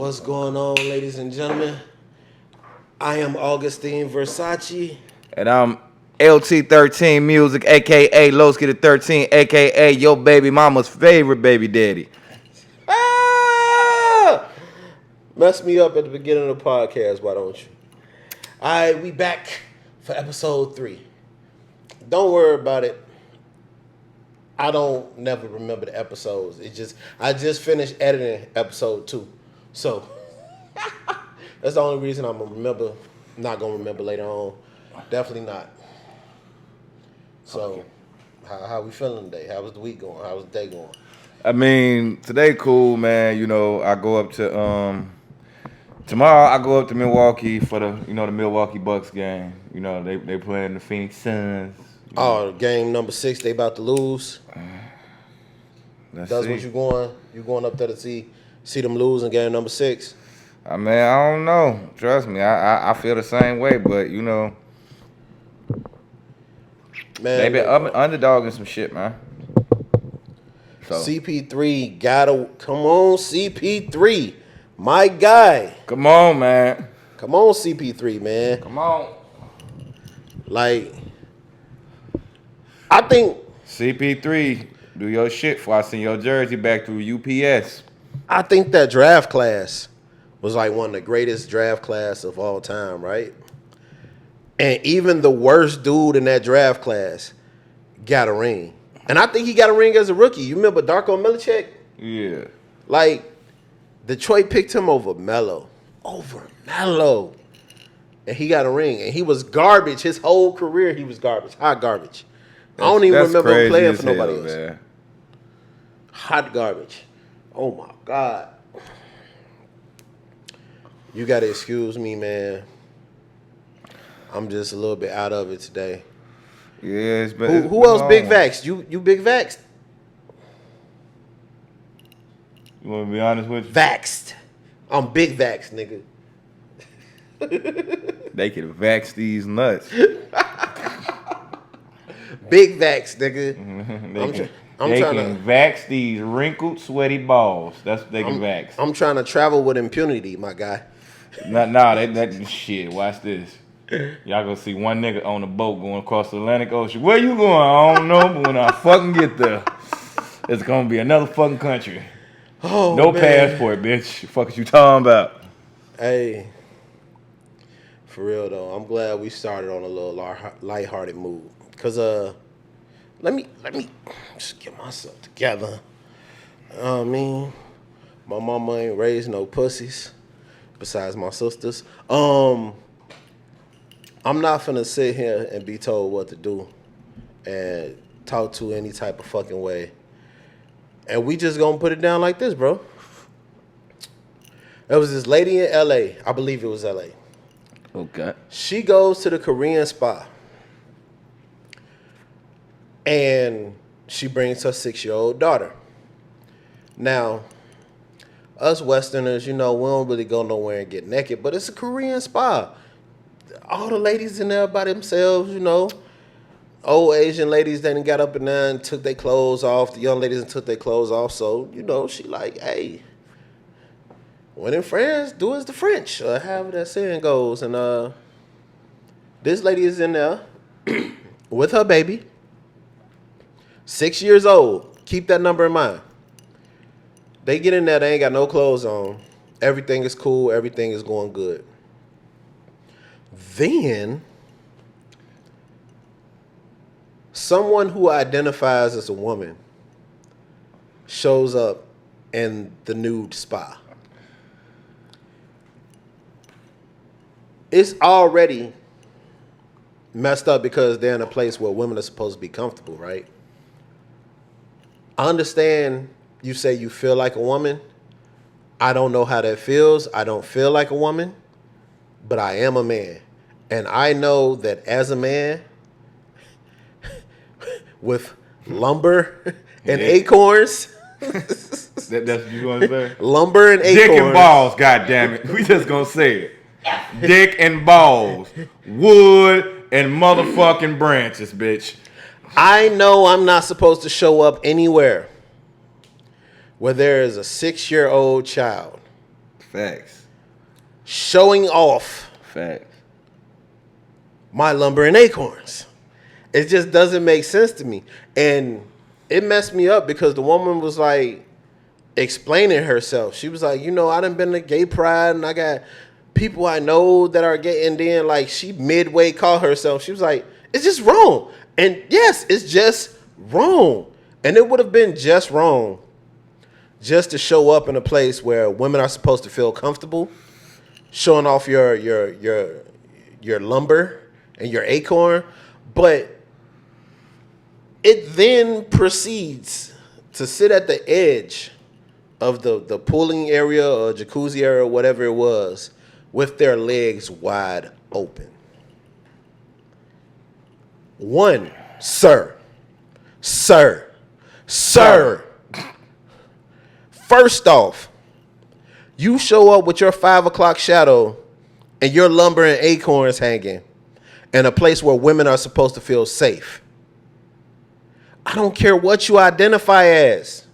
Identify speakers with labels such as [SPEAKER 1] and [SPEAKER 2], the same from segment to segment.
[SPEAKER 1] What's going on, ladies and gentlemen? I am Augustine Versace.
[SPEAKER 2] And I'm LT13 Music, a.k.a. Loskye the 13, a.k.a. your baby mama's favorite baby daddy.
[SPEAKER 1] Ah! Mess me up at the beginning of the podcast, why don't you? All right, we back for episode 3. Don't worry about it. I don't never remember the episodes. I just finished editing episode 2. So that's the only reason I'm not gonna remember later on. Definitely not. So okay. How we feeling today? How was the week going? How was the day going?
[SPEAKER 2] I mean, today cool, man. You know, I go up to tomorrow I go up to Milwaukee for the Milwaukee Bucks game. You know, they playing the Phoenix Suns.
[SPEAKER 1] Oh, game number 6, they about to lose. That's what you going? You going up there to see them lose in game number 6?
[SPEAKER 2] I mean, I don't know. Trust me, I feel the same way. But you know, man, they been underdogging some shit, man. So.
[SPEAKER 1] CP3 gotta come on, CP3, my guy.
[SPEAKER 2] Come on, man.
[SPEAKER 1] Come on, CP3, man.
[SPEAKER 2] Come on.
[SPEAKER 1] Like, I think
[SPEAKER 2] CP3, do your shit before I send your jersey back through UPS.
[SPEAKER 1] I think that draft class was like one of the greatest draft class of all time, right? And even the worst dude in that draft class got a ring. And I think he got a ring as a rookie. You remember Darko Milicic?
[SPEAKER 2] Yeah.
[SPEAKER 1] Like, Detroit picked him over Melo. And he got a ring. And he was garbage. His whole career, he was garbage. Hot garbage. I don't even remember him playing for nobody else. Man. Hot garbage. Oh, my God. You got to excuse me, man. I'm just a little bit out of it today.
[SPEAKER 2] Yeah, it's been.
[SPEAKER 1] Who else big vaxxed? You big vaxxed?
[SPEAKER 2] You want to be honest with you?
[SPEAKER 1] Vaxxed. I'm big vaxxed, nigga.
[SPEAKER 2] They can vax these nuts.
[SPEAKER 1] Big vax, nigga.
[SPEAKER 2] They can vax these wrinkled, sweaty balls. That's what they can vax.
[SPEAKER 1] I'm trying to travel with impunity, my guy.
[SPEAKER 2] That shit. Watch this. Y'all gonna see one nigga on a boat going across the Atlantic Ocean. Where you going? I don't know, but when I fucking get there, it's gonna be another fucking country.
[SPEAKER 1] Oh,
[SPEAKER 2] no
[SPEAKER 1] man.
[SPEAKER 2] Passport, bitch. The fuck is you talking about?
[SPEAKER 1] Hey, for real though, I'm glad we started on a little lighthearted mood. Cause let me just get myself together. I mean, my mama ain't raised no pussies, besides my sisters. I'm not finna sit here and be told what to do and talk to any type of fucking way. And we just gonna put it down like this, bro. There was this lady in LA. I believe it was LA.
[SPEAKER 2] Okay.
[SPEAKER 1] She goes to the Korean spa. And she brings her 6-year-old daughter. Now, us Westerners, you know, we don't really go nowhere and get naked, but it's a Korean spa. All the ladies in there by themselves, you know. Old Asian ladies, they done got up and down and took their clothes off. The young ladies took their clothes off. So, you know, she like, hey, when in France, do as the French, or however that saying goes. And this lady is in there with her baby, 6 years old. Keep that number in mind. They get in there, they ain't got no clothes on. Everything is cool. Everything is going good. Then, someone who identifies as a woman shows up in the nude spa. It's already messed up because they're in a place where women are supposed to be comfortable, right? I understand you say you feel like a woman. I don't know how that feels. I don't feel like a woman, but I am a man. And I know that as a man, with lumber and acorns.
[SPEAKER 2] That's what you want to say?
[SPEAKER 1] Lumber and acorns.
[SPEAKER 2] Dick and balls, goddammit. We just gonna say it. Dick and balls. Wood and motherfucking branches, bitch.
[SPEAKER 1] I know I'm not supposed to show up anywhere where there is a 6-year-old child.
[SPEAKER 2] Facts.
[SPEAKER 1] Showing off
[SPEAKER 2] Facts.
[SPEAKER 1] my lumber and acorns. It just doesn't make sense to me. And it messed me up because the woman was like explaining herself. She was like, I done been to gay pride and I got people I know that are gay. And then like she midway called herself. She was like, it's just wrong. And yes, it's just wrong. And it would have been just wrong just to show up in a place where women are supposed to feel comfortable, showing off your lumber and your acorn. But it then proceeds to sit at the edge of the pooling area or jacuzzi area or whatever it was with their legs wide open. One, sir. First off, you show up with your 5 o'clock shadow and your lumber and acorns hanging in a place where women are supposed to feel safe. I don't care what you identify as.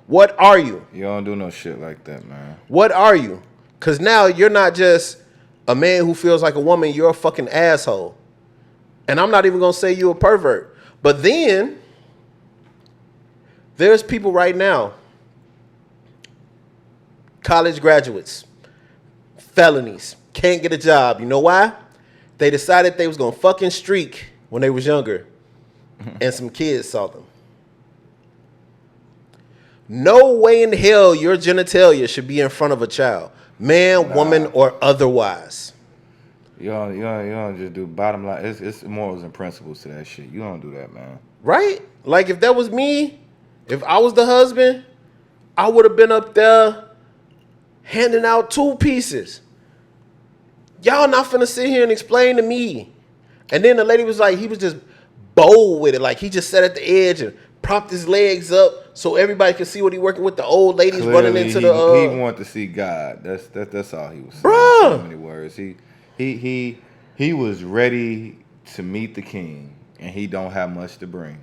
[SPEAKER 1] What are you?
[SPEAKER 2] You don't do no shit like that, man.
[SPEAKER 1] What are you? Because now you're not just a man who feels like a woman. You're a fucking asshole. And I'm not even going to say you're a pervert. But then there's people right now, college graduates, felonies, can't get a job. You know why? They decided they was going to fucking streak when they was younger. And some kids saw them. No way in hell your genitalia should be in front of a child. Man, woman, or otherwise.
[SPEAKER 2] You don't just do bottom line. It's morals and principles to that shit. You don't do that, man.
[SPEAKER 1] Right? Like if that was me, if I was the husband, I would have been up there handing out 2 pieces. Y'all not finna sit here and explain to me. And then the lady was like, he was just bold with it. Like he just sat at the edge and propped his legs up so everybody could see what he working with. The old ladies
[SPEAKER 2] Clearly,
[SPEAKER 1] running into
[SPEAKER 2] he wanted to see God. That's all he was saying.
[SPEAKER 1] Bruh.
[SPEAKER 2] So many words. He was ready to meet the king, and he don't have much to bring.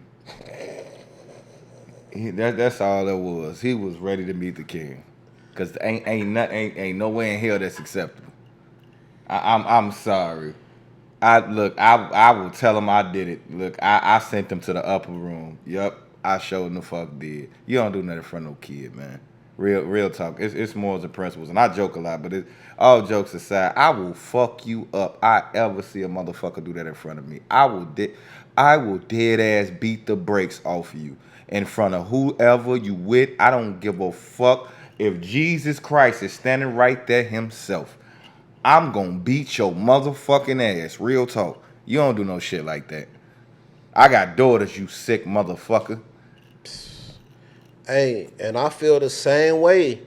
[SPEAKER 2] That's all that was. He was ready to meet the king, cause ain't no way in hell that's acceptable. I'm sorry. I will tell him I did it. Look, I sent him to the upper room. Yup, I showed him the fuck did. You don't do nothing in front of no kid, man. Real talk. It's morals and principles, and I joke a lot, but all jokes aside, I will fuck you up. I ever see a motherfucker do that in front of me, I will dead ass beat the brakes off you in front of whoever you with. I don't give a fuck if Jesus Christ is standing right there himself. I'm gonna beat your motherfucking ass. Real talk. You don't do no shit like that. I got daughters, you sick motherfucker.
[SPEAKER 1] Hey, and I feel the same way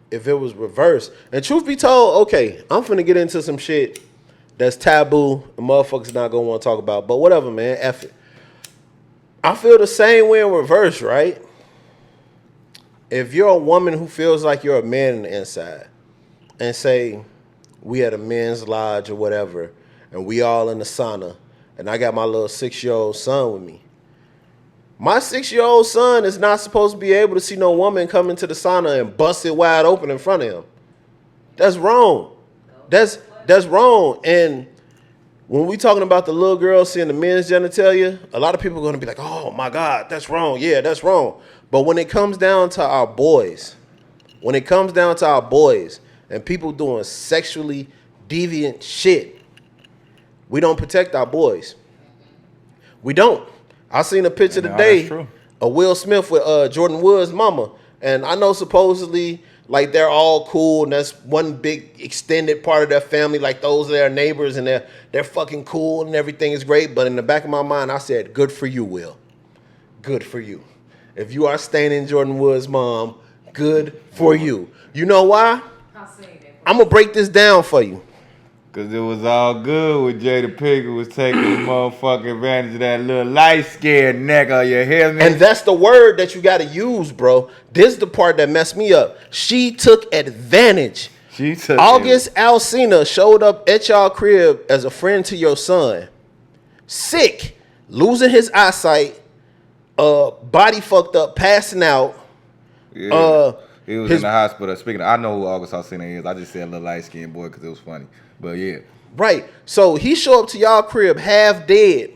[SPEAKER 1] if it was reversed. And truth be told, okay, I'm finna get into some shit that's taboo and motherfuckers not gonna want to talk about. But whatever, man, F it. I feel the same way in reverse, right? If you're a woman who feels like you're a man in the inside, and say we at a men's lodge or whatever, and we all in the sauna, and I got my little 6-year-old son with me. My 6-year-old son is not supposed to be able to see no woman come into the sauna and bust it wide open in front of him. That's wrong. That's wrong. And when we talking about the little girl seeing the men's genitalia, a lot of people are going to be like, oh my God, that's wrong. Yeah, that's wrong. But when it comes down to our boys, and people doing sexually deviant shit, we don't protect our boys. We don't. I seen a picture today of Will Smith with Jordan Wood's mama. And I know supposedly, like, they're all cool, and that's one big extended part of their family. Like, those are their neighbors, and they're fucking cool, and everything is great. But in the back of my mind, I said, good for you, Will. Good for you. If you are staining Jordan Wood's mom, good for you. You know why? I'm going to break this down for you.
[SPEAKER 2] Because it was all good when Jada Pinkett was taking motherfucking advantage of that little light-skinned nigga, you hear me?
[SPEAKER 1] And that's the word that you got to use, bro. This is the part that messed me up. She took advantage. August Alsina showed up at y'all crib as a friend to your son. Sick. Losing his eyesight. Body fucked up. Passing out.
[SPEAKER 2] Yeah. He was in the hospital. Speaking of, I know who August Alsina is. I just said a little light-skinned boy because it was funny. But yeah.
[SPEAKER 1] Right. So he show up to y'all crib half dead.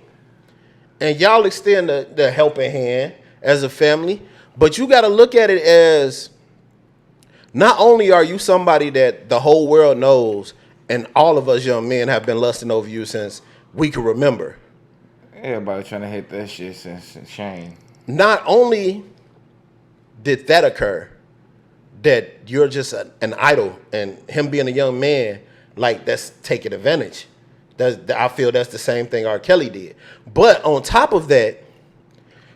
[SPEAKER 1] And y'all extend the helping hand as a family. But you got to look at it as not only are you somebody that the whole world knows and all of us young men have been lusting over you since we can remember.
[SPEAKER 2] Everybody trying to hit that shit since Shane.
[SPEAKER 1] Not only did that occur, that you're just an idol, and him being a young man, like, that's taking advantage. I feel that's the same thing R. Kelly did. But on top of that,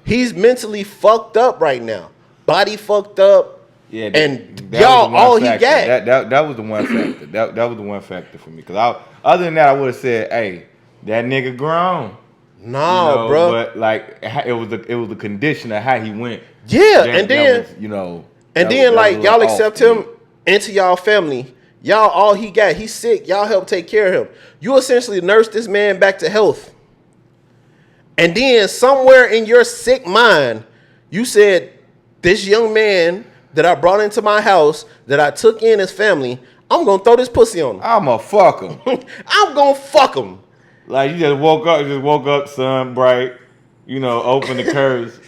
[SPEAKER 1] he's mentally fucked up right now. Body fucked up.
[SPEAKER 2] Yeah,
[SPEAKER 1] and y'all all
[SPEAKER 2] factor.
[SPEAKER 1] He got.
[SPEAKER 2] That was the one factor. That was the one factor for me. Because other than that, I would have said, hey, that nigga grown.
[SPEAKER 1] Nah, bro.
[SPEAKER 2] But like it was the condition of how he went.
[SPEAKER 1] Yeah, and then
[SPEAKER 2] was,
[SPEAKER 1] and then like y'all accept him into y'all family. Y'all all he got. He's sick. Y'all help take care of him. You essentially nurse this man back to health. And then somewhere in your sick mind, you said, this young man that I brought into my house, that I took in as family, I'm gonna throw this pussy on him.
[SPEAKER 2] I'ma fuck him.
[SPEAKER 1] I'm gonna fuck him.
[SPEAKER 2] Like you just woke up, sun bright, open the curtains.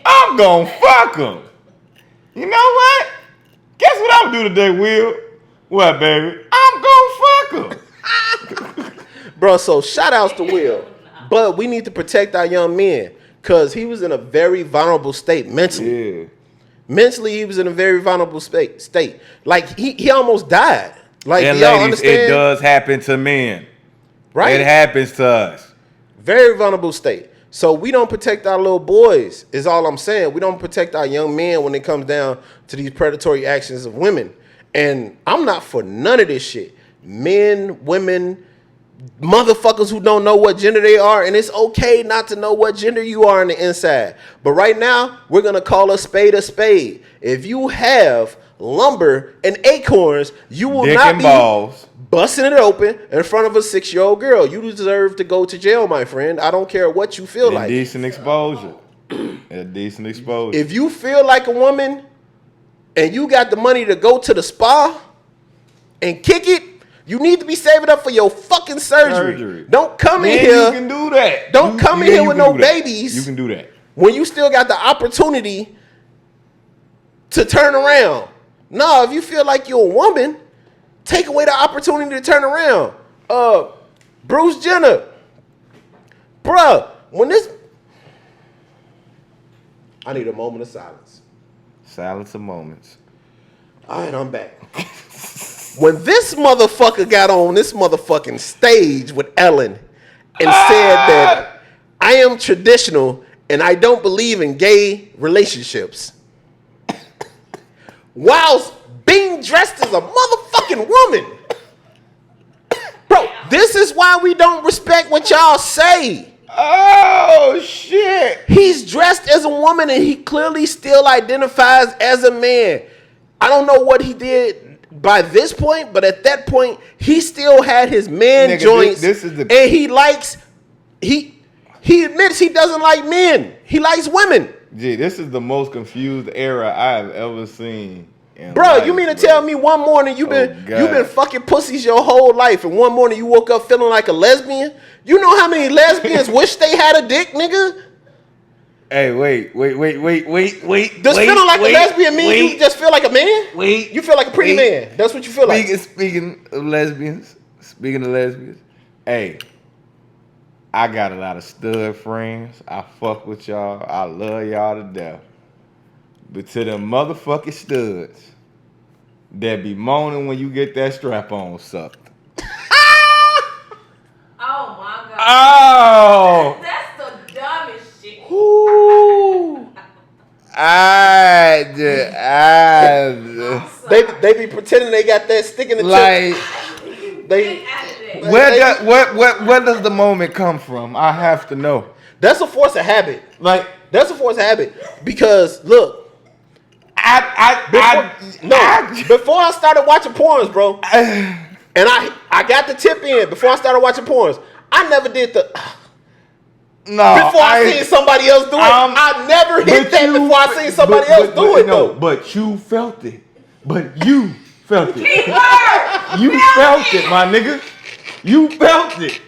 [SPEAKER 2] I'm gonna fuck him. You know what? Guess what I'm gonna do today, Will? What, baby? I'm gonna fuck him.
[SPEAKER 1] Bro, so shout outs to Will. But we need to protect our young men because he was in a very vulnerable state mentally.
[SPEAKER 2] Yeah.
[SPEAKER 1] Mentally, he was in a very vulnerable state. Like, he almost died. Like,
[SPEAKER 2] and
[SPEAKER 1] y'all
[SPEAKER 2] ladies,
[SPEAKER 1] understand?
[SPEAKER 2] it does happen to men.
[SPEAKER 1] Right?
[SPEAKER 2] It happens to us.
[SPEAKER 1] Very vulnerable state. So we don't protect our little boys, is all I'm saying. We don't protect our young men when it comes down to these predatory actions of women. And I'm not for none of this shit. Men, women, motherfuckers who don't know what gender they are, and it's okay not to know what gender you are on the inside. But right now, we're going to call a spade a spade. If you have lumber and acorns, you will
[SPEAKER 2] Dick
[SPEAKER 1] not
[SPEAKER 2] and
[SPEAKER 1] be
[SPEAKER 2] balls.
[SPEAKER 1] busting it open in front of a 6-year-old girl. You deserve to go to jail, my friend. I don't care what you feel like.
[SPEAKER 2] Decent exposure. Decent exposure.
[SPEAKER 1] If you feel like a woman and you got the money to go to the spa and kick it, you need to be saving up for your fucking surgery. Don't come in here.
[SPEAKER 2] You can do that.
[SPEAKER 1] Don't come in here with no babies.
[SPEAKER 2] You can do that.
[SPEAKER 1] When you still got the opportunity to turn around. No, if you feel like you're a woman, take away the opportunity to turn around. Bruce Jenner. Bruh, when this... I need a moment of silence.
[SPEAKER 2] Silence of moments.
[SPEAKER 1] All right, I'm back. When this motherfucker got on this motherfucking stage with Ellen and said that I am traditional and I don't believe in gay relationships, whilst being dressed as a motherfucking woman. Bro, this is why we don't respect what y'all say.
[SPEAKER 2] Oh, shit.
[SPEAKER 1] He's dressed as a woman and he clearly still identifies as a man. I don't know what he did by this point, but at that point, he still had his man joints. And he admits he doesn't like men. He likes women.
[SPEAKER 2] Gee, this is the most confused era I've ever seen.
[SPEAKER 1] Bro, you mean to tell me one morning you've been fucking pussies your whole life, and one morning you woke up feeling like a lesbian? You know how many lesbians wish they had a dick, nigga?
[SPEAKER 2] Hey, wait.
[SPEAKER 1] Does feeling like a lesbian mean you just feel like a man? You feel like a pretty man. That's what you feel like.
[SPEAKER 2] Speaking of lesbians, hey, I got a lot of stud friends. I fuck with y'all. I love y'all to death. But to them motherfucking studs that be moaning when you get that strap on sucked.
[SPEAKER 3] Oh my God.
[SPEAKER 2] Oh!
[SPEAKER 3] That's the dumbest shit.
[SPEAKER 1] Ooh. They be pretending they got that stick in the tip.
[SPEAKER 2] Where does the moment come from? I have to know.
[SPEAKER 1] That's a force of habit. That's a force of habit. Because look, before I started watching porns, bro, and I got the tip in before I started watching porns. I never did the. Before I seen somebody else do it, I never hit that before I seen somebody else do it though.
[SPEAKER 2] But you felt it. but you felt it.
[SPEAKER 3] Keyword!
[SPEAKER 2] You felt it, my nigga. You felt it.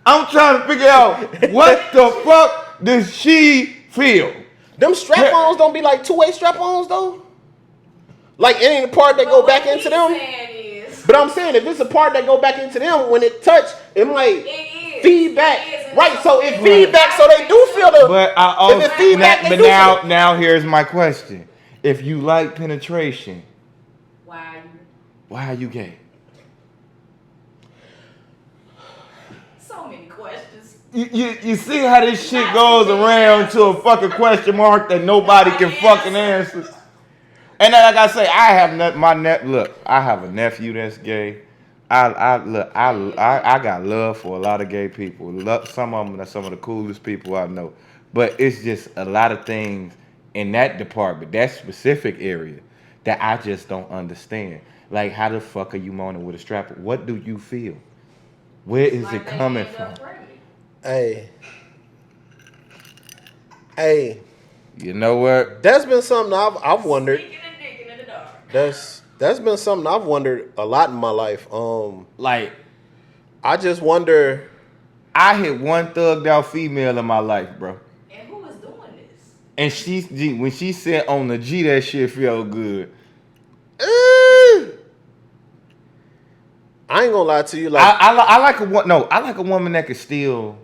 [SPEAKER 2] I'm trying to figure out what the fuck does she feel?
[SPEAKER 1] Them strap-ons don't be like two-way strap-ons though. Like it ain't a part that go back into them. But I'm saying if it's a part that go back into them, when it touch, it might feedback. Right, so it feedback, so they do feel the.
[SPEAKER 2] But I also,
[SPEAKER 1] if it feedback,
[SPEAKER 2] but now here's my question: if you like penetration,
[SPEAKER 3] Why
[SPEAKER 2] are you gay?
[SPEAKER 3] so many questions?
[SPEAKER 2] You see how this shit goes around to a fucking question mark that nobody can fucking answer. And like I say, I have I have a nephew that's gay. I got love for a lot of gay people. Some of them are some of the coolest people I know. But it's just a lot of things in that department, that specific area, that I just don't understand. Like, how the fuck are you moaning with a strap? What do you feel? Where is it coming from?
[SPEAKER 1] Hey.
[SPEAKER 2] You know what?
[SPEAKER 1] That's been something I've wondered. That's been something I've wondered a lot in my life.
[SPEAKER 2] Like,
[SPEAKER 1] I just wonder.
[SPEAKER 2] I hit one thugged out female in my life, bro.
[SPEAKER 3] And who was doing this?
[SPEAKER 2] And when she said on the G, that shit felt good.
[SPEAKER 1] I ain't gonna lie to you. Like
[SPEAKER 2] I like a woman that can still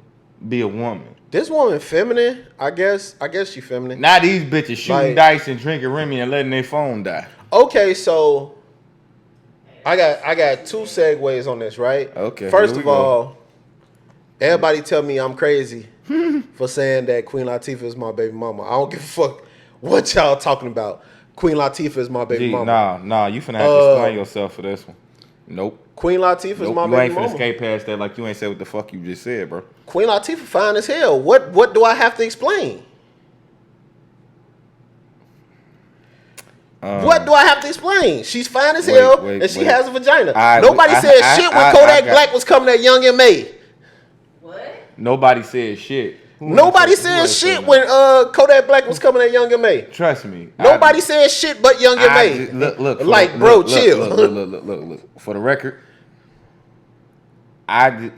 [SPEAKER 2] be a woman.
[SPEAKER 1] This woman feminine, I guess she feminine.
[SPEAKER 2] Now these bitches shooting dice and drinking Remy and letting their phone die.
[SPEAKER 1] Okay, so I got two segues on this, right?
[SPEAKER 2] Okay.
[SPEAKER 1] First of all, everybody tell me I'm crazy for saying that Queen Latifah is my baby mama. I don't give a fuck what y'all talking about. Queen Latifah is my baby mama.
[SPEAKER 2] Nah, you finna have to explain yourself for this one. Nope.
[SPEAKER 1] Queen Latifah is my baby mama.
[SPEAKER 2] You ain't finna skate past that like you ain't said what the fuck you just said, bro.
[SPEAKER 1] Queen Latifah fine as hell. What do I have to explain? What do I have to explain? She's fine as hell, and she has a vagina. Nobody said shit when Kodak Black was coming at Young M.A.
[SPEAKER 3] What?
[SPEAKER 2] Nobody said shit.
[SPEAKER 1] Nobody said shit when Kodak Black was coming at Young M.A.
[SPEAKER 2] Trust me.
[SPEAKER 1] Nobody said shit but Young M.A.
[SPEAKER 2] Look.
[SPEAKER 1] Chill.
[SPEAKER 2] Look. For the record, I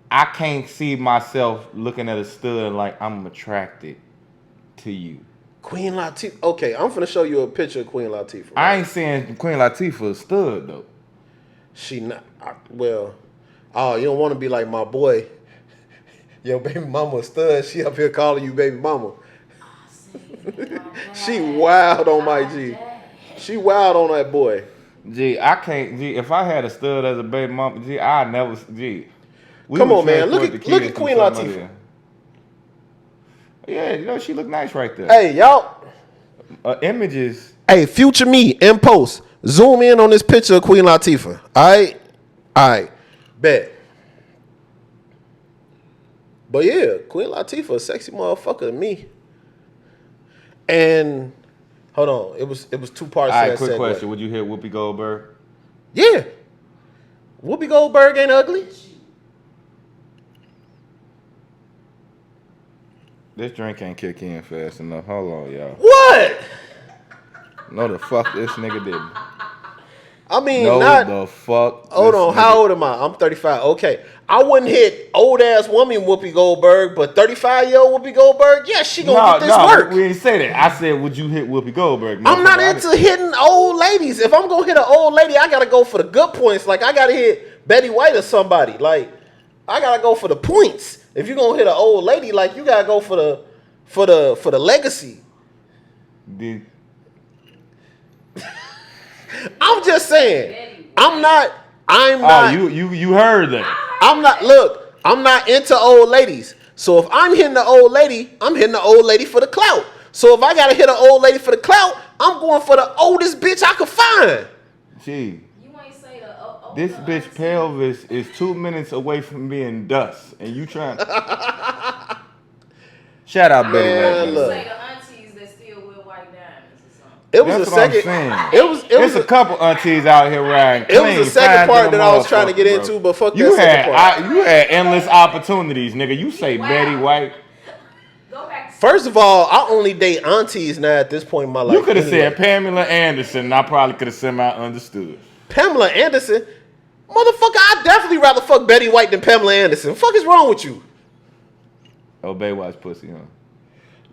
[SPEAKER 2] can't see myself looking at a stud like I'm attracted to you.
[SPEAKER 1] Queen Latifah. Okay, I'm finna show you a picture of Queen Latifah. Right?
[SPEAKER 2] I ain't saying Queen Latifah a stud though.
[SPEAKER 1] She not. Well, oh, you don't want to be like my boy. Yo, baby mama a stud. She up here calling you baby mama. She wild on my G. She wild on that boy.
[SPEAKER 2] G, I can't. G, if I had a stud as a baby mama, G, I'd never. G.
[SPEAKER 1] Come on, man. Look at Queen Latifah.
[SPEAKER 2] Yeah, you know she look nice right there.
[SPEAKER 1] Hey, y'all.
[SPEAKER 2] Images.
[SPEAKER 1] Hey, future me in post. Zoom in on this picture of Queen Latifah. All right. Bet. But yeah, Queen Latifah, a sexy motherfucker to me. And hold on, it was two parts.
[SPEAKER 2] All
[SPEAKER 1] to
[SPEAKER 2] right,
[SPEAKER 1] that
[SPEAKER 2] quick
[SPEAKER 1] segue.
[SPEAKER 2] question: would you hit Whoopi Goldberg?
[SPEAKER 1] Yeah. Whoopi Goldberg ain't ugly.
[SPEAKER 2] This drink ain't kick in fast enough. Hold on, y'all.
[SPEAKER 1] What?
[SPEAKER 2] No, the fuck this nigga didn't.
[SPEAKER 1] I mean,
[SPEAKER 2] no,
[SPEAKER 1] not
[SPEAKER 2] the fuck.
[SPEAKER 1] Hold on, how old am I? I'm 35. Okay, I wouldn't hit old ass woman Whoopi Goldberg, but 35-year-old Whoopi Goldberg, yeah, she gonna get this work.
[SPEAKER 2] We didn't say that. I said, would you hit Whoopi Goldberg?
[SPEAKER 1] I'm not into hitting old ladies. If I'm gonna hit an old lady, I gotta go for the good points. Like I gotta hit Betty White or somebody. Like I gotta go for the points. If you're gonna hit an old lady, like you gotta go for the legacy. I'm just saying. I'm not.
[SPEAKER 2] Oh, you heard that.
[SPEAKER 1] I'm not into old ladies. So if I'm hitting the old lady, I'm hitting the old lady for the clout. So if I gotta hit an old lady for the clout, I'm going for the oldest bitch I could find.
[SPEAKER 2] Gee.
[SPEAKER 3] You ain't say the
[SPEAKER 2] this bitch pelvis is 2 minutes away from being dust, and you trying to... Shout out Betty White.
[SPEAKER 3] You say the aunties that still wear white diamonds or something.
[SPEAKER 1] It was a second.
[SPEAKER 2] There's a couple aunties out here riding clean.
[SPEAKER 1] It was the second part that I was trying to get into, but fuck that second part.
[SPEAKER 2] You had endless opportunities, nigga. You say Betty White.
[SPEAKER 3] Go back to
[SPEAKER 1] First of all, I only date aunties now at this point in my life.
[SPEAKER 2] You could have
[SPEAKER 1] anyway.
[SPEAKER 2] said Pamela Anderson, and I probably could have semi understood.
[SPEAKER 1] Pamela Anderson? Motherfucker, I'd definitely rather fuck Betty White than Pamela Anderson. Fuck is wrong with you?
[SPEAKER 2] Oh, Baywatch pussy, huh?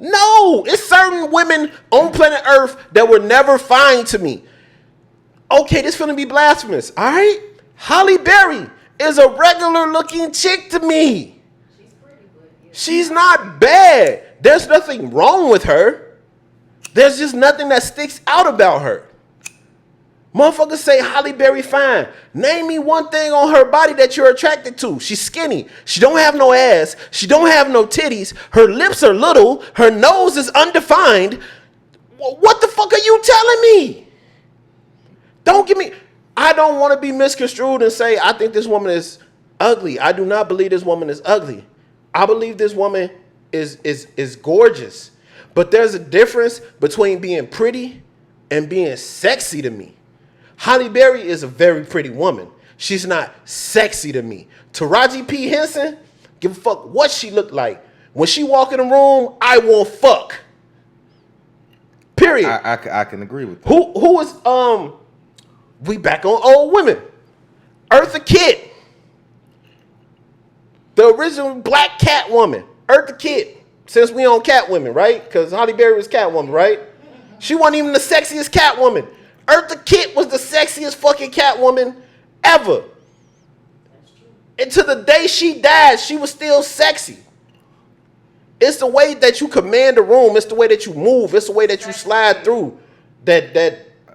[SPEAKER 1] No, it's certain women on planet Earth that were never fine to me. Okay, this finna be blasphemous, all right? Halle Berry is a regular looking chick to me.
[SPEAKER 3] She's pretty, but yeah.
[SPEAKER 1] She's not bad. There's nothing wrong with her. There's just nothing that sticks out about her. Motherfuckers say Halle Berry fine. Name me one thing on her body that you're attracted to. She's skinny. She don't have no ass. She don't have no titties. Her lips are little. Her nose is undefined. What the fuck are you telling me? Don't give me... I don't want to be misconstrued and say I think this woman is ugly. I do not believe this woman is ugly. I believe this woman is gorgeous. But there's a difference between being pretty and being sexy to me. Halle Berry is a very pretty woman. She's not sexy to me. Taraji P. Henson, give a fuck what she look like. When she walk in the room, I won't fuck. Period.
[SPEAKER 2] I can agree with that.
[SPEAKER 1] Who is we back on old women. Eartha Kitt. The original black Catwoman. Eartha Kitt. Since we on Catwomen, right? Because Halle Berry was Catwoman, right? She wasn't even the sexiest Catwoman. Eartha Kitt was the sexiest fucking Catwoman ever. And to the day she died, she was still sexy. It's the way that you command the room. It's the way that you move. It's the way that you slide through that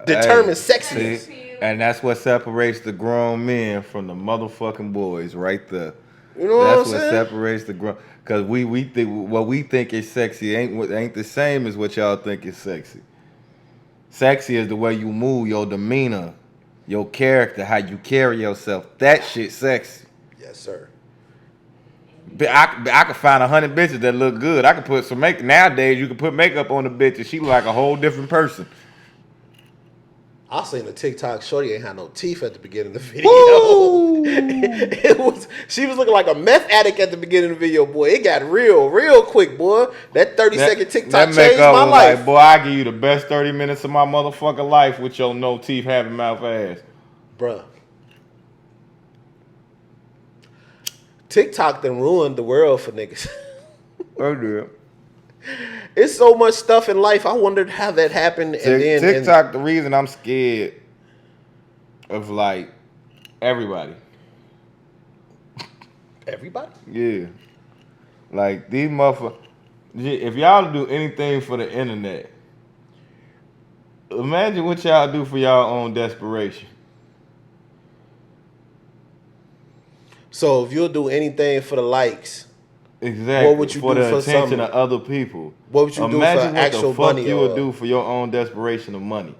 [SPEAKER 1] determines sexiness.
[SPEAKER 2] See? And that's what separates the grown men from the motherfucking boys right there.
[SPEAKER 1] You know what I'm
[SPEAKER 2] That's what
[SPEAKER 1] saying?
[SPEAKER 2] separates the grown... Because we think what we think is sexy ain't the same as what y'all think is sexy. Sexy is the way you move, your demeanor, your character, how you carry yourself. That shit sexy.
[SPEAKER 1] Yes, sir.
[SPEAKER 2] But I could find 100 bitches that look good. I could put some makeup. Nowadays, you can put makeup on the bitch and she look like a whole different person.
[SPEAKER 1] I seen the TikTok shorty ain't had no teeth at the beginning of the video. She was looking like a meth addict at the beginning of the video, boy. It got real quick, boy. That 30-second TikTok changed my life.
[SPEAKER 2] Like, boy, I give you the best 30 minutes of my motherfucking life with your no teeth, having mouth ass.
[SPEAKER 1] Bruh. TikTok done ruined the world for niggas.
[SPEAKER 2] Oh, dear.
[SPEAKER 1] It's so much stuff in life. I wondered how that happened. And then
[SPEAKER 2] TikTok, the reason I'm scared of like everybody.
[SPEAKER 1] Everybody?
[SPEAKER 2] Yeah. Like these motherfuckers. If y'all do anything for the internet, imagine what y'all do for y'all own desperation.
[SPEAKER 1] So if you'll do anything for the likes,
[SPEAKER 2] Exactly.
[SPEAKER 1] what would you
[SPEAKER 2] for
[SPEAKER 1] do
[SPEAKER 2] the
[SPEAKER 1] for
[SPEAKER 2] attention
[SPEAKER 1] something?
[SPEAKER 2] of other people?
[SPEAKER 1] What would you do for
[SPEAKER 2] Imagine what
[SPEAKER 1] actual
[SPEAKER 2] the fuck
[SPEAKER 1] money?
[SPEAKER 2] you would do for your own desperation of money.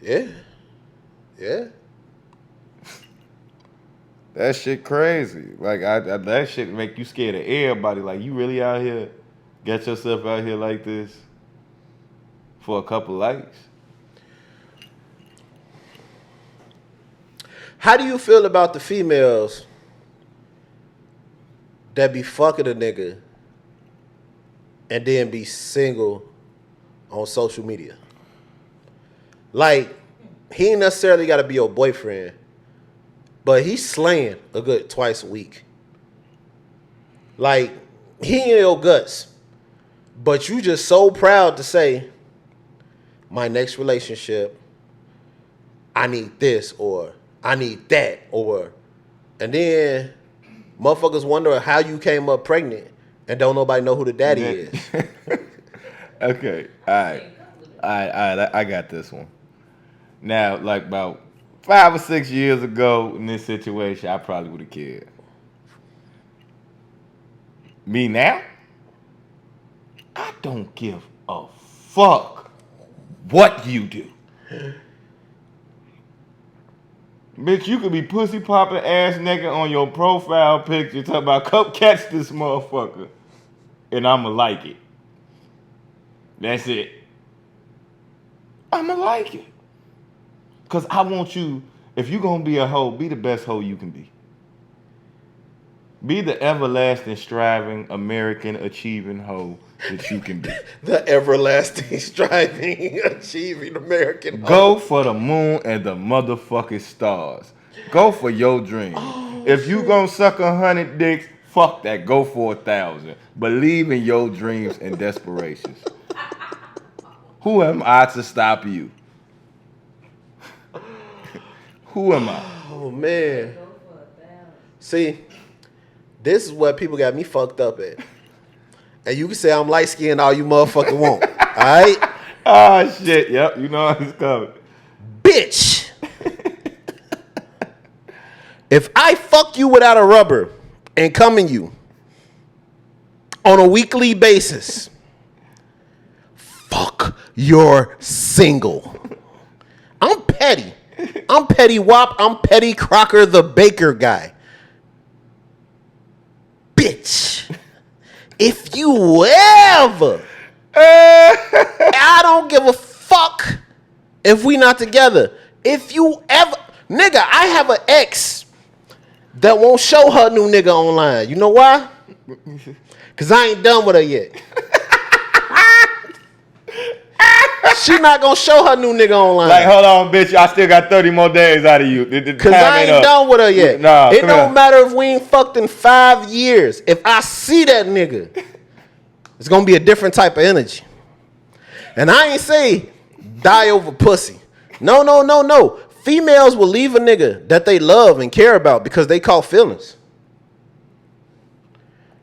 [SPEAKER 1] Yeah. Yeah.
[SPEAKER 2] That shit crazy. Like that shit make you scared of everybody. Like you really out here, get yourself out here like this for a couple likes.
[SPEAKER 1] How do you feel about the females that be fucking a nigga and then be single on social media? Like, he ain't necessarily got to be your boyfriend, but he's slaying a good twice a week. Like, he in your guts, but you just so proud to say, my next relationship, I need this, or I need that, or, and then motherfuckers wonder how you came up pregnant and don't nobody know who the daddy is.
[SPEAKER 2] Okay, all right, I got this one. Now, like about 5 or 6 years ago in this situation, I probably would have cared. Me now, I don't give a fuck what you do. Bitch, you could be pussy popping ass naked on your profile picture talking about come catch this motherfucker and I'ma like it. That's it. I'ma like it. Cause I want you, if you gonna be a hoe, be the best hoe you can be. Be the everlasting, striving, American achieving hoe that you can be.
[SPEAKER 1] The everlasting, striving, achieving American.
[SPEAKER 2] Go for the moon and the motherfucking stars. Go for your dreams. If you gonna suck 100 dicks, fuck that. Go for 1,000. Believe in your dreams and desperations. Who am I to stop you? Who am I?
[SPEAKER 1] Oh man. See, this is what people got me fucked up at. And you can say I'm light skinned all you motherfucking want. Alright?
[SPEAKER 2] Ah, shit. Yep, you know it's coming.
[SPEAKER 1] Bitch. If I fuck you without a rubber and come in you on a weekly basis, fuck you're single. I'm petty. I'm Petty Wop. I'm Petty Crocker the baker guy. Bitch. If you ever, I don't give a fuck if we not together. If you ever, nigga, I have an ex that won't show her new nigga online. You know why? Because I ain't done with her yet. She not gonna show her new nigga online.
[SPEAKER 2] Like, hold on, bitch. I still got 30 more days out of you.
[SPEAKER 1] Because I ain't done with her yet.
[SPEAKER 2] Nah,
[SPEAKER 1] it don't matter if we ain't fucked in 5 years. If I see that nigga, it's gonna be a different type of energy. And I ain't say die over pussy. No. Females will leave a nigga that they love and care about because they caught feelings.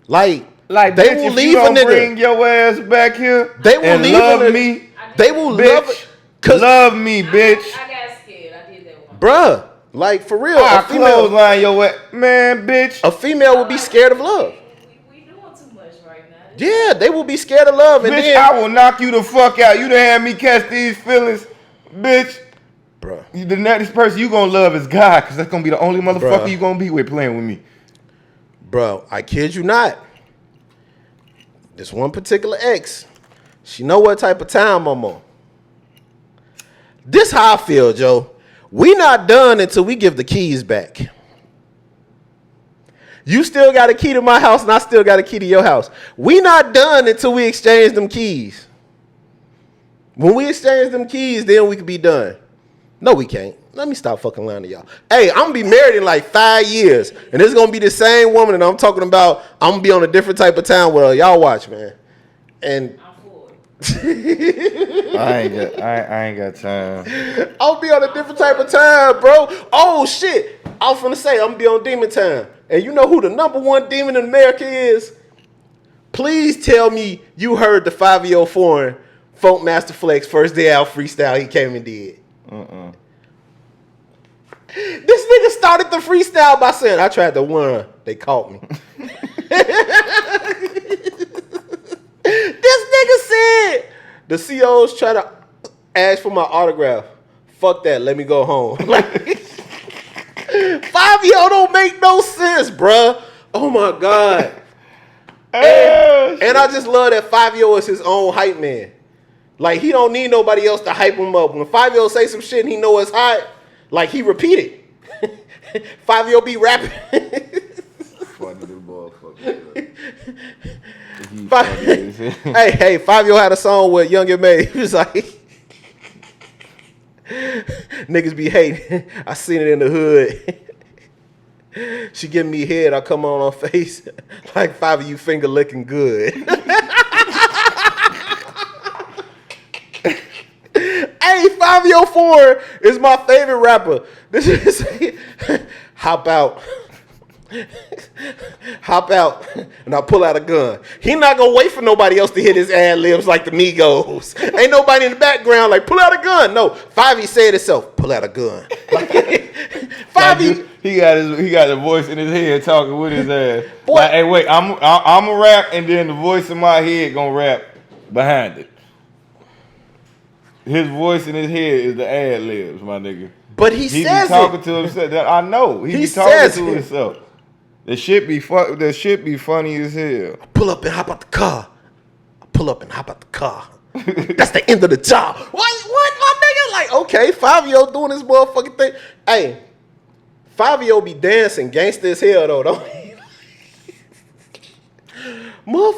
[SPEAKER 1] Like
[SPEAKER 2] they
[SPEAKER 1] bitch,
[SPEAKER 2] will
[SPEAKER 1] if
[SPEAKER 2] leave
[SPEAKER 1] you
[SPEAKER 2] a nigga.
[SPEAKER 1] bring
[SPEAKER 2] Your ass back here.
[SPEAKER 1] They will
[SPEAKER 2] and
[SPEAKER 1] leave
[SPEAKER 2] love me.
[SPEAKER 1] They will
[SPEAKER 2] Bitch, love me, bitch.
[SPEAKER 3] I got scared. I did that one.
[SPEAKER 1] Bruh, like for real,
[SPEAKER 2] I
[SPEAKER 1] a female,
[SPEAKER 2] clothesline your ass, man, bitch.
[SPEAKER 1] a female will be scared of love.
[SPEAKER 3] We doing too much right now.
[SPEAKER 1] Yeah, they will be scared of love, and
[SPEAKER 2] Bitch,
[SPEAKER 1] then,
[SPEAKER 2] I will knock you the fuck out. You done had me catch these feelings, bitch.
[SPEAKER 1] bruh,
[SPEAKER 2] The next person you gonna love is God, cause that's gonna be the only motherfucker
[SPEAKER 1] Bruh.
[SPEAKER 2] you gonna be with playing with me.
[SPEAKER 1] bro, I kid you not. This one particular ex, she know what type of time I'm on. This how I feel, Joe. We not done until we give the keys back. You still got a key to my house, and I still got a key to your house. We not done until we exchange them keys. When we exchange them keys, then we can be done. No, we can't. Let me stop fucking lying to y'all. Hey, I'm gonna be married in like 5 years, and it's gonna be the same woman, and I'm talking about I'm gonna be on a different type of time with her. Y'all watch, man. And
[SPEAKER 3] I'm for it.
[SPEAKER 2] I ain't got time.
[SPEAKER 1] I'll be on a different type of time, bro. Oh shit! I was finna say I'm gonna be on demon time, and you know who the #1 demon in America is? Please tell me you heard the 5-year-old foreign Funk Master Flex first day out freestyle he came and did. This nigga started the freestyle by saying, I tried to run, they caught me. This nigga said, the COs try to ask for my autograph. Fuck that, let me go home. Like, 5-year-old don't make no sense, bruh. Oh my God. And I just love that 5-year-old is his own hype man. Like, he don't need nobody else to hype him up. When 5-year-old say some shit and he know it's hot, like, he repeat it. 5-year-old be rapping.
[SPEAKER 2] Funny little motherfucker.
[SPEAKER 1] Hey, 5-year-old had a song with Young and May. He was like, niggas be hating. I seen it in the hood. She giving me head, I come on face. Like 5 of you finger licking good. Hey, 504 is my favorite rapper. This is hop out, and I pull out a gun. He not gonna wait for nobody else to hit his ad libs like the Migos. Ain't nobody in the background like pull out a gun. No, 5E said itself. Pull out a gun. Like, 5E.
[SPEAKER 2] He got a voice in his head talking with his ass.
[SPEAKER 1] Boy.
[SPEAKER 2] Like, hey, wait, I'm a rap, and then the voice in my head gonna rap behind it. His voice in his head is the ad libs, my nigga.
[SPEAKER 1] But he says
[SPEAKER 2] be talking to himself. I know. He be talking to himself. The shit be funny as hell.
[SPEAKER 1] Pull up and hop out the car. Pull up and hop out the car. That's the end of the job. What, my nigga? Like, okay, 5-year-old doing this motherfucking thing. Hey, 5-year-old be dancing gangster as hell though, don't he?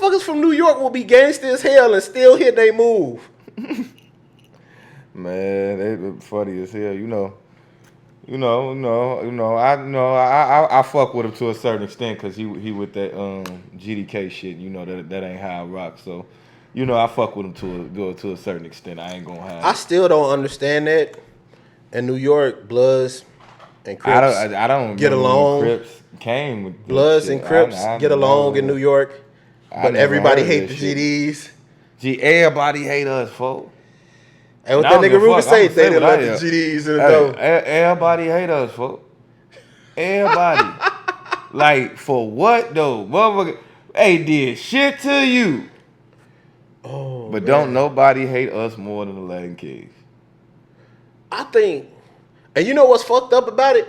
[SPEAKER 1] motherfuckers from New York will be gangster as hell and still hit they move.
[SPEAKER 2] Man, they funny as hell. I fuck with him to a certain extent because he with that GDK shit. You know that ain't how I rock. So, I fuck with him to a certain extent. I ain't gonna have.
[SPEAKER 1] I still don't understand that. In New York, Bloods and Crips
[SPEAKER 2] I don't
[SPEAKER 1] get along.
[SPEAKER 2] Crips came with
[SPEAKER 1] Bloods and Crips get along in New York, but everybody hate the GDs.
[SPEAKER 2] Everybody hate us, folks.
[SPEAKER 1] And what that nigga Ruben say, they didn't let the GDs in the door.
[SPEAKER 2] Everybody hate us, folks. Everybody. Like, for what, though? Motherfucker, hey, did shit to you.
[SPEAKER 1] Oh,
[SPEAKER 2] but
[SPEAKER 1] man.
[SPEAKER 2] Don't nobody hate us more than the Latin Kings.
[SPEAKER 1] I think, and you know what's fucked up about it?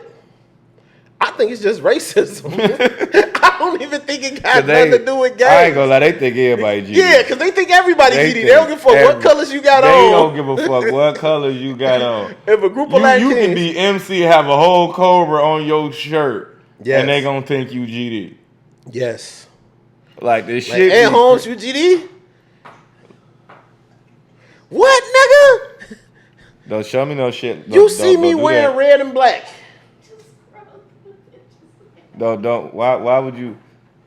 [SPEAKER 1] I think it's just racism. I don't even think it got nothing to do with gangs.
[SPEAKER 2] I ain't gonna lie, they think everybody GD.
[SPEAKER 1] Yeah, because they think everybody GD. They don't give a fuck what colors you got on.
[SPEAKER 2] They don't give a fuck what colors you got on.
[SPEAKER 1] If a group of Latin
[SPEAKER 2] you can be MC, have a whole cobra on your shirt, and they gonna think you GD.
[SPEAKER 1] Yes.
[SPEAKER 2] Like this shit.
[SPEAKER 1] Hey, Holmes, you GD? What, nigga?
[SPEAKER 2] Don't show me no shit.
[SPEAKER 1] You see me wearing red and black.
[SPEAKER 2] Don't. Why would you?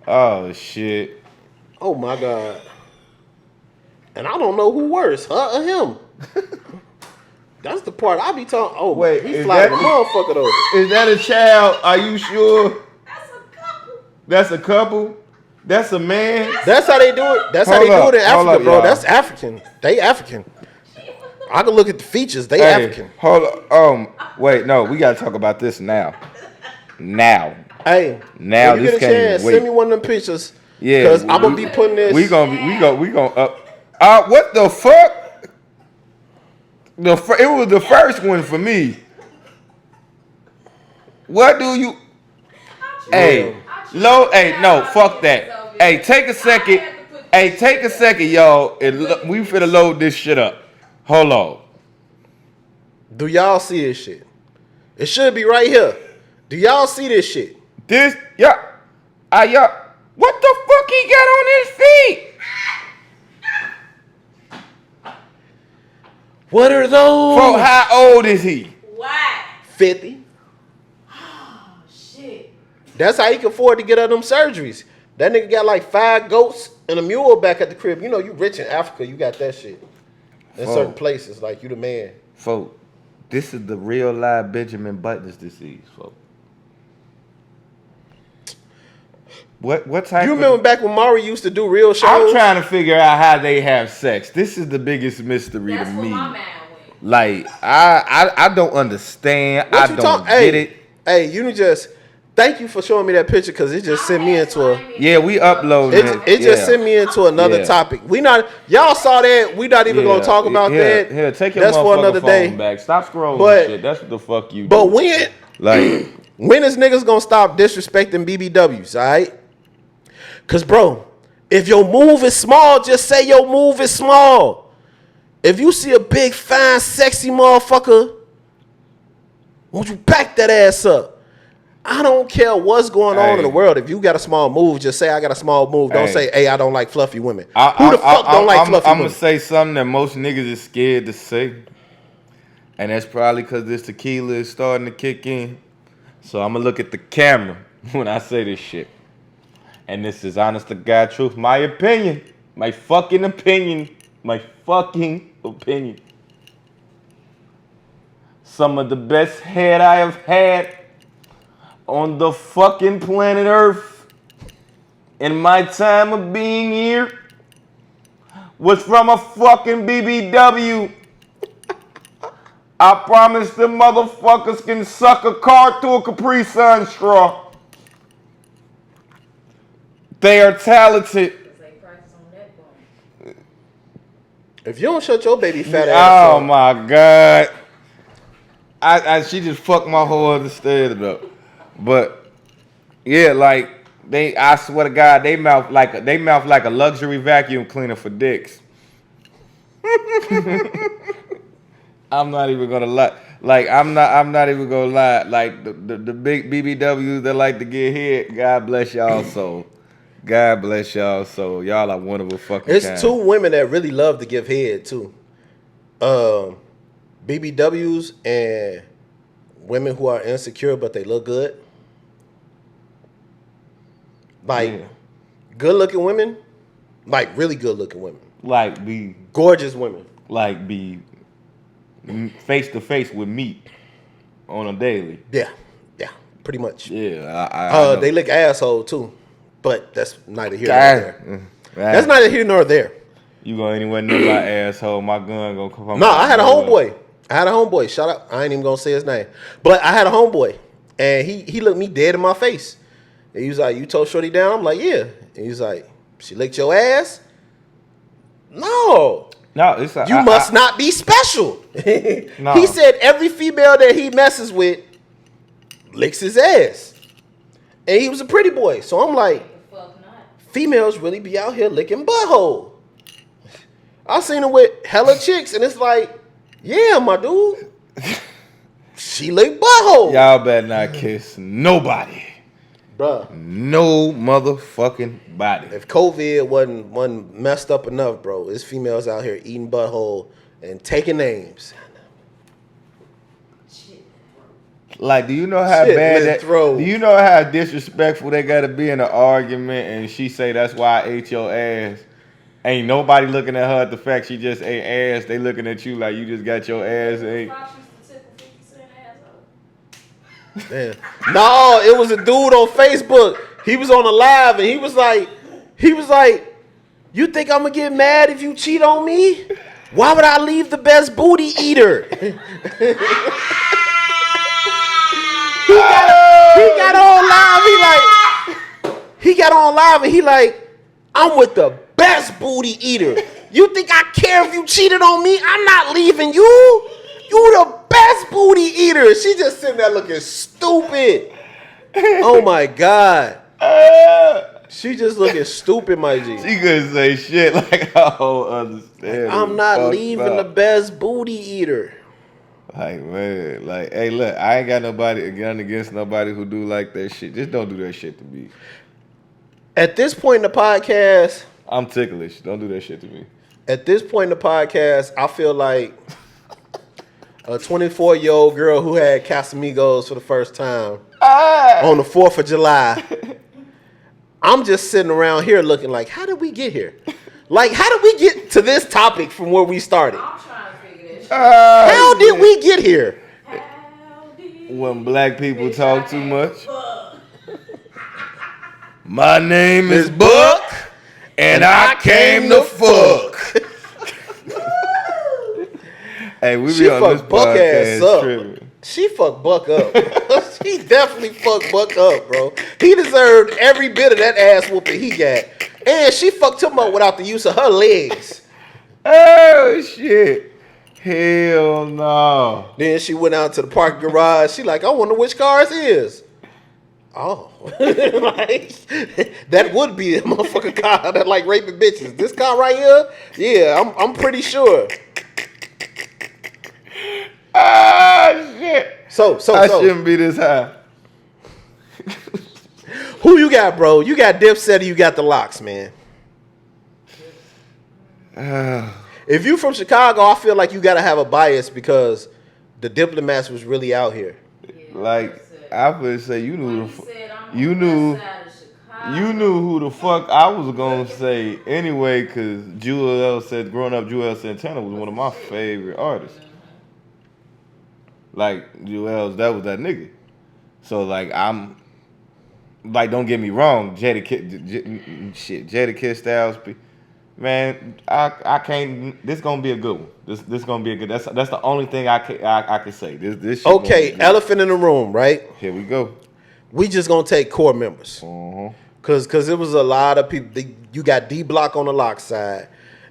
[SPEAKER 2] Oh, shit.
[SPEAKER 1] Oh, my God. And I don't know who worse, her or him. That's the part I be talking. Oh, wait. He fly the motherfucker, though.
[SPEAKER 2] Is that a child? Are you sure?
[SPEAKER 3] That's a couple.
[SPEAKER 2] That's a couple? That's a man?
[SPEAKER 1] That's how they do it. That's how they do it in Africa, bro. That's African. They African. I can look at the features. They African.
[SPEAKER 2] Hold on. Wait, no. We got to talk about this now.
[SPEAKER 1] Hey,
[SPEAKER 2] now
[SPEAKER 1] when you
[SPEAKER 2] this
[SPEAKER 1] get a chance, send me one of them pictures.
[SPEAKER 2] Yeah,
[SPEAKER 1] because I'm gonna be putting this.
[SPEAKER 2] We gonna up. What the fuck? It was the first one for me. What do you? Hey, no, fuck that. Hey, take a second. Hey, take a second, y'all. We finna load this shit up. Hold on.
[SPEAKER 1] Do y'all see this shit? It should be right here. Do y'all see this shit?
[SPEAKER 2] What the fuck he got on his feet?
[SPEAKER 1] What are those?
[SPEAKER 2] Bro, how old is he?
[SPEAKER 3] Why?
[SPEAKER 1] 50.
[SPEAKER 3] Oh, shit.
[SPEAKER 1] That's how he can afford to get out them surgeries. That nigga got like 5 goats and a mule back at the crib. You know, you rich in Africa, you got that shit. In certain places, like you the man.
[SPEAKER 2] Folks, this is the real live Benjamin Button's disease, folks. What type?
[SPEAKER 1] You remember back when Maury used to do real shows?
[SPEAKER 2] I'm trying to figure out how they have sex. This is the biggest mystery
[SPEAKER 3] That's
[SPEAKER 2] to
[SPEAKER 3] what
[SPEAKER 2] me.
[SPEAKER 3] my man went.
[SPEAKER 2] Like I don't understand.
[SPEAKER 1] What
[SPEAKER 2] I don't get it.
[SPEAKER 1] Hey, you just thank you for showing me that picture because it just sent me into a.
[SPEAKER 2] Yeah, we uploaded it.
[SPEAKER 1] It just sent me into another topic. Y'all saw that. We not even gonna talk about that.
[SPEAKER 2] Here, take your
[SPEAKER 1] That's for another day.
[SPEAKER 2] back. Stop scrolling shit. That's what the fuck you do.
[SPEAKER 1] But when is niggas gonna stop disrespecting BBWs, alright? Cause bro, if your move is small, just say your move is small. If you see a big, fine, sexy motherfucker, won't you back that ass up? I don't care what's going on in the world. If you got a small move, just say I got a small move. Don't say, hey, I don't like fluffy women. Who the fuck don't like fluffy women?
[SPEAKER 2] I'm gonna say something that most niggas is scared to say. And that's probably because this tequila is starting to kick in. So I'm gonna look at the camera when I say this shit. And this is honest to God truth. My opinion. My fucking opinion. My fucking opinion. Some of the best head I have had on the fucking planet Earth in my time of being here was from a fucking BBW. I promise the motherfuckers can suck a car through a Capri Sun straw. They are talented.
[SPEAKER 1] If you don't shut your baby fat ass up.
[SPEAKER 2] Oh my God. She just fucked my whole understanding up. But yeah, like I swear to God, they mouth like a luxury vacuum cleaner for dicks. I'm not even gonna lie. Like I'm not even gonna lie. Like the big BBWs that like to get hit, God bless y'all soul. God bless y'all. So y'all are one of a fucking
[SPEAKER 1] It's
[SPEAKER 2] kind.
[SPEAKER 1] 2 women that really love to give head too. BBWs and women who are insecure but they look good. Like
[SPEAKER 2] Yeah.
[SPEAKER 1] good looking women, like really good looking women,
[SPEAKER 2] Like be
[SPEAKER 1] gorgeous women.
[SPEAKER 2] face to face with me on a daily.
[SPEAKER 1] Yeah, pretty much.
[SPEAKER 2] Yeah, I know.
[SPEAKER 1] They look asshole too, but that's neither here nor there. That's
[SPEAKER 2] God.
[SPEAKER 1] neither here nor there.
[SPEAKER 2] You go anywhere near my asshole, my gun gonna come.
[SPEAKER 1] No, I had a homeboy. Shout out. I ain't even gonna say his name, but I had a homeboy, and he looked me dead in my face. And he was like, "You told Shorty down?" I'm like, "Yeah." And he's like, "She licked your ass?" No.
[SPEAKER 2] No, it's
[SPEAKER 1] You must not be special.
[SPEAKER 2] No.
[SPEAKER 1] He said every female that he messes with licks his ass. And he was a pretty boy. So I'm like,
[SPEAKER 3] Fuck not.
[SPEAKER 1] females really be out here licking butthole. I seen him with hella chicks, and it's like, yeah, my dude. She licked butthole.
[SPEAKER 2] Y'all better not kiss nobody.
[SPEAKER 1] Bruh.
[SPEAKER 2] No motherfucking body.
[SPEAKER 1] If COVID wasn't messed up enough, bro, there's females out here eating butthole and taking names.
[SPEAKER 3] Shit.
[SPEAKER 2] Like, do you know how
[SPEAKER 1] Shit
[SPEAKER 2] bad
[SPEAKER 1] with
[SPEAKER 2] that?
[SPEAKER 1] throat.
[SPEAKER 2] Do you know how disrespectful they gotta be in an argument? And she say that's why I ate your ass. Ain't nobody looking at her at the fact she just ate ass. They looking at you like you just got your ass ate.
[SPEAKER 3] Fox used to tickle 50 Cent asshole.
[SPEAKER 1] Man. No, it was a dude on Facebook. He was on a live and he was like, you think I'm gonna get mad if you cheat on me? Why would I leave the best booty eater? he got on live. He got on live and he like, I'm with the best booty eater. You think I care if you cheated on me? I'm not leaving you. You the best booty eater. She just sitting there looking stupid. Oh my God. She just looking stupid, my G.
[SPEAKER 2] She couldn't say shit like I don't understand.
[SPEAKER 1] I'm not leaving the best booty eater.
[SPEAKER 2] Like, man, like, hey, look, I ain't got nobody against nobody who do like that shit. Just don't do that shit to me.
[SPEAKER 1] At this point in the podcast,
[SPEAKER 2] I'm ticklish. Don't do that shit to me.
[SPEAKER 1] At this point in the podcast, I feel like a 24-year-old girl who had Casamigos for the first time on the 4th of July. I'm just sitting around here looking like, how did we get here? Like, how did we get to this topic from where we started?
[SPEAKER 3] I'm trying to figure this shit.
[SPEAKER 1] How did we get here?
[SPEAKER 3] How did
[SPEAKER 2] When black people
[SPEAKER 3] Bitch,
[SPEAKER 2] talk
[SPEAKER 3] I
[SPEAKER 2] too
[SPEAKER 3] ain't
[SPEAKER 2] much.
[SPEAKER 3] fuck.
[SPEAKER 2] My name is Buck, and I came to fuck. Hey, we
[SPEAKER 1] She
[SPEAKER 2] be on this
[SPEAKER 1] fucked Buck ass
[SPEAKER 2] podcast
[SPEAKER 1] up.
[SPEAKER 2] tripping.
[SPEAKER 1] She fucked Buck up. She definitely fucked Buck up, bro. He deserved every bit of that ass whooping he got. And she fucked him up without the use of her legs.
[SPEAKER 2] Oh, shit. Hell no.
[SPEAKER 1] Then she went out to the parking garage. She like, I wonder which car it is. Oh. Like, that would be a motherfucking car that like raping bitches. This car right here? Yeah, I'm pretty sure.
[SPEAKER 2] Ah, shit.
[SPEAKER 1] So.
[SPEAKER 2] I shouldn't be this high.
[SPEAKER 1] Who you got, bro? You got Dipset or you got the Locks, man? If you from Chicago, I feel like you got to have a bias because the Diplomats was really out here.
[SPEAKER 2] Like, I would say you knew
[SPEAKER 3] You
[SPEAKER 2] you knew who the fuck I was gonna say anyway, because Jewel said growing up, Jewel Santana was one of my favorite artists. Like Jewel's, that was that nigga. So like I'm like, don't get me wrong, Jadakiss Styles, man, I can't. This gonna be a good one. This gonna be a good. That's the only thing I can say. This shit
[SPEAKER 1] Okay,
[SPEAKER 2] gonna be
[SPEAKER 1] elephant in the room, right?
[SPEAKER 2] here we go.
[SPEAKER 1] We just gonna take core members.
[SPEAKER 2] Uh-huh.
[SPEAKER 1] Cause it was a lot of people. You got D Block on the Lock side,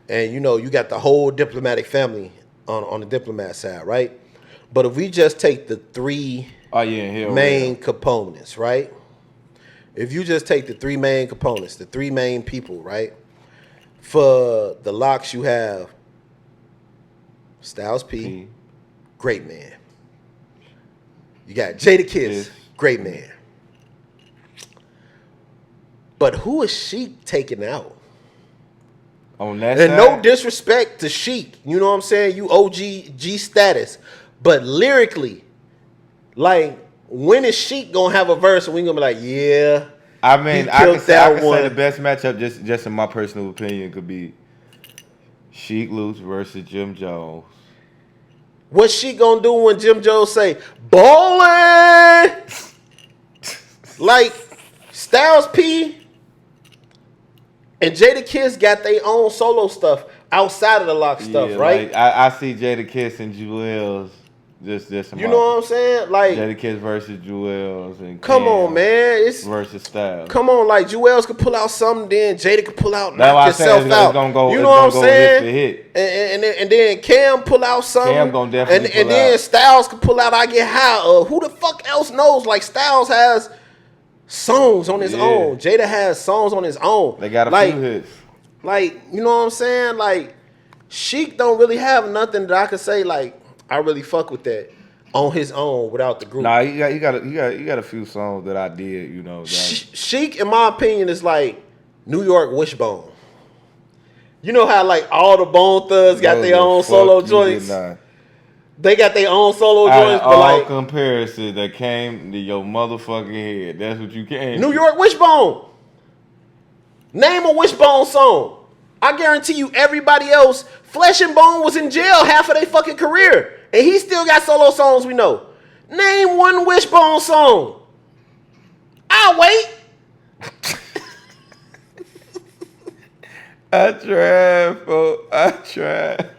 [SPEAKER 1] and you know you got the whole Diplomatic family on the Diplomat side, right? But if we just take the three main components, right? If you just take the three main components, the three main people, right? For the Locks, you have Styles P, great man. You got Jadakiss, great man. But who is Sheik taking out?
[SPEAKER 2] On that
[SPEAKER 1] And
[SPEAKER 2] side,
[SPEAKER 1] no disrespect to Sheik, you know what I'm saying? You OG G status, but lyrically, like when is Sheik gonna have a verse and we gonna be like, yeah,
[SPEAKER 2] I mean,
[SPEAKER 1] he
[SPEAKER 2] I
[SPEAKER 1] killed
[SPEAKER 2] can
[SPEAKER 1] that
[SPEAKER 2] say
[SPEAKER 1] one.
[SPEAKER 2] the best matchup, just in my personal opinion, could be Sheik Luce versus Jim Jones.
[SPEAKER 1] What Sheik gonna do when Jim Jones say bowling? Like Styles P and Jada Kiss got their own solo stuff outside of the lock stuff, right?
[SPEAKER 2] Like I see Jada Kiss and Jewels. Just in
[SPEAKER 1] You
[SPEAKER 2] my
[SPEAKER 1] know what I'm saying? Like,
[SPEAKER 2] Jada Kiss versus Jewels and
[SPEAKER 1] come
[SPEAKER 2] Cam
[SPEAKER 1] on, man. It's
[SPEAKER 2] versus Styles.
[SPEAKER 1] come on, like Jewels could pull out something, then Jada could pull out,
[SPEAKER 2] That's why
[SPEAKER 1] knock
[SPEAKER 2] I said
[SPEAKER 1] yourself
[SPEAKER 2] it's
[SPEAKER 1] out.
[SPEAKER 2] gonna go.
[SPEAKER 1] You
[SPEAKER 2] It's
[SPEAKER 1] know what I'm
[SPEAKER 2] gonna go hit for
[SPEAKER 1] saying?
[SPEAKER 2] hit.
[SPEAKER 1] And then Cam pull out something.
[SPEAKER 2] Cam gonna definitely
[SPEAKER 1] and
[SPEAKER 2] pull
[SPEAKER 1] then
[SPEAKER 2] out.
[SPEAKER 1] Styles could pull out I Get High. Who the fuck else knows? Like Styles has songs on his
[SPEAKER 2] Yeah.
[SPEAKER 1] own. Jada has songs on his own.
[SPEAKER 2] They got a
[SPEAKER 1] like,
[SPEAKER 2] few hits.
[SPEAKER 1] Like, you know what I'm saying? Like, Sheik don't really have nothing that I could say, like, I really fuck with that on his own without the group.
[SPEAKER 2] Nah, you got a few songs that I did, you know. That,
[SPEAKER 1] Sheik, in my opinion, is like New York Wishbone. You know how like all the Bone Thugs got their own solo joints? They got their own solo joints, but
[SPEAKER 2] all
[SPEAKER 1] like
[SPEAKER 2] comparisons that came to your motherfucking head. That's what you came.
[SPEAKER 1] New York Wishbone. Name a Wishbone song. I guarantee you everybody else, Flesh and Bone was in jail half of their fucking career. And he still got solo songs we know. Name one Wishbone song. I'll wait.
[SPEAKER 2] I tried, folks. I tried.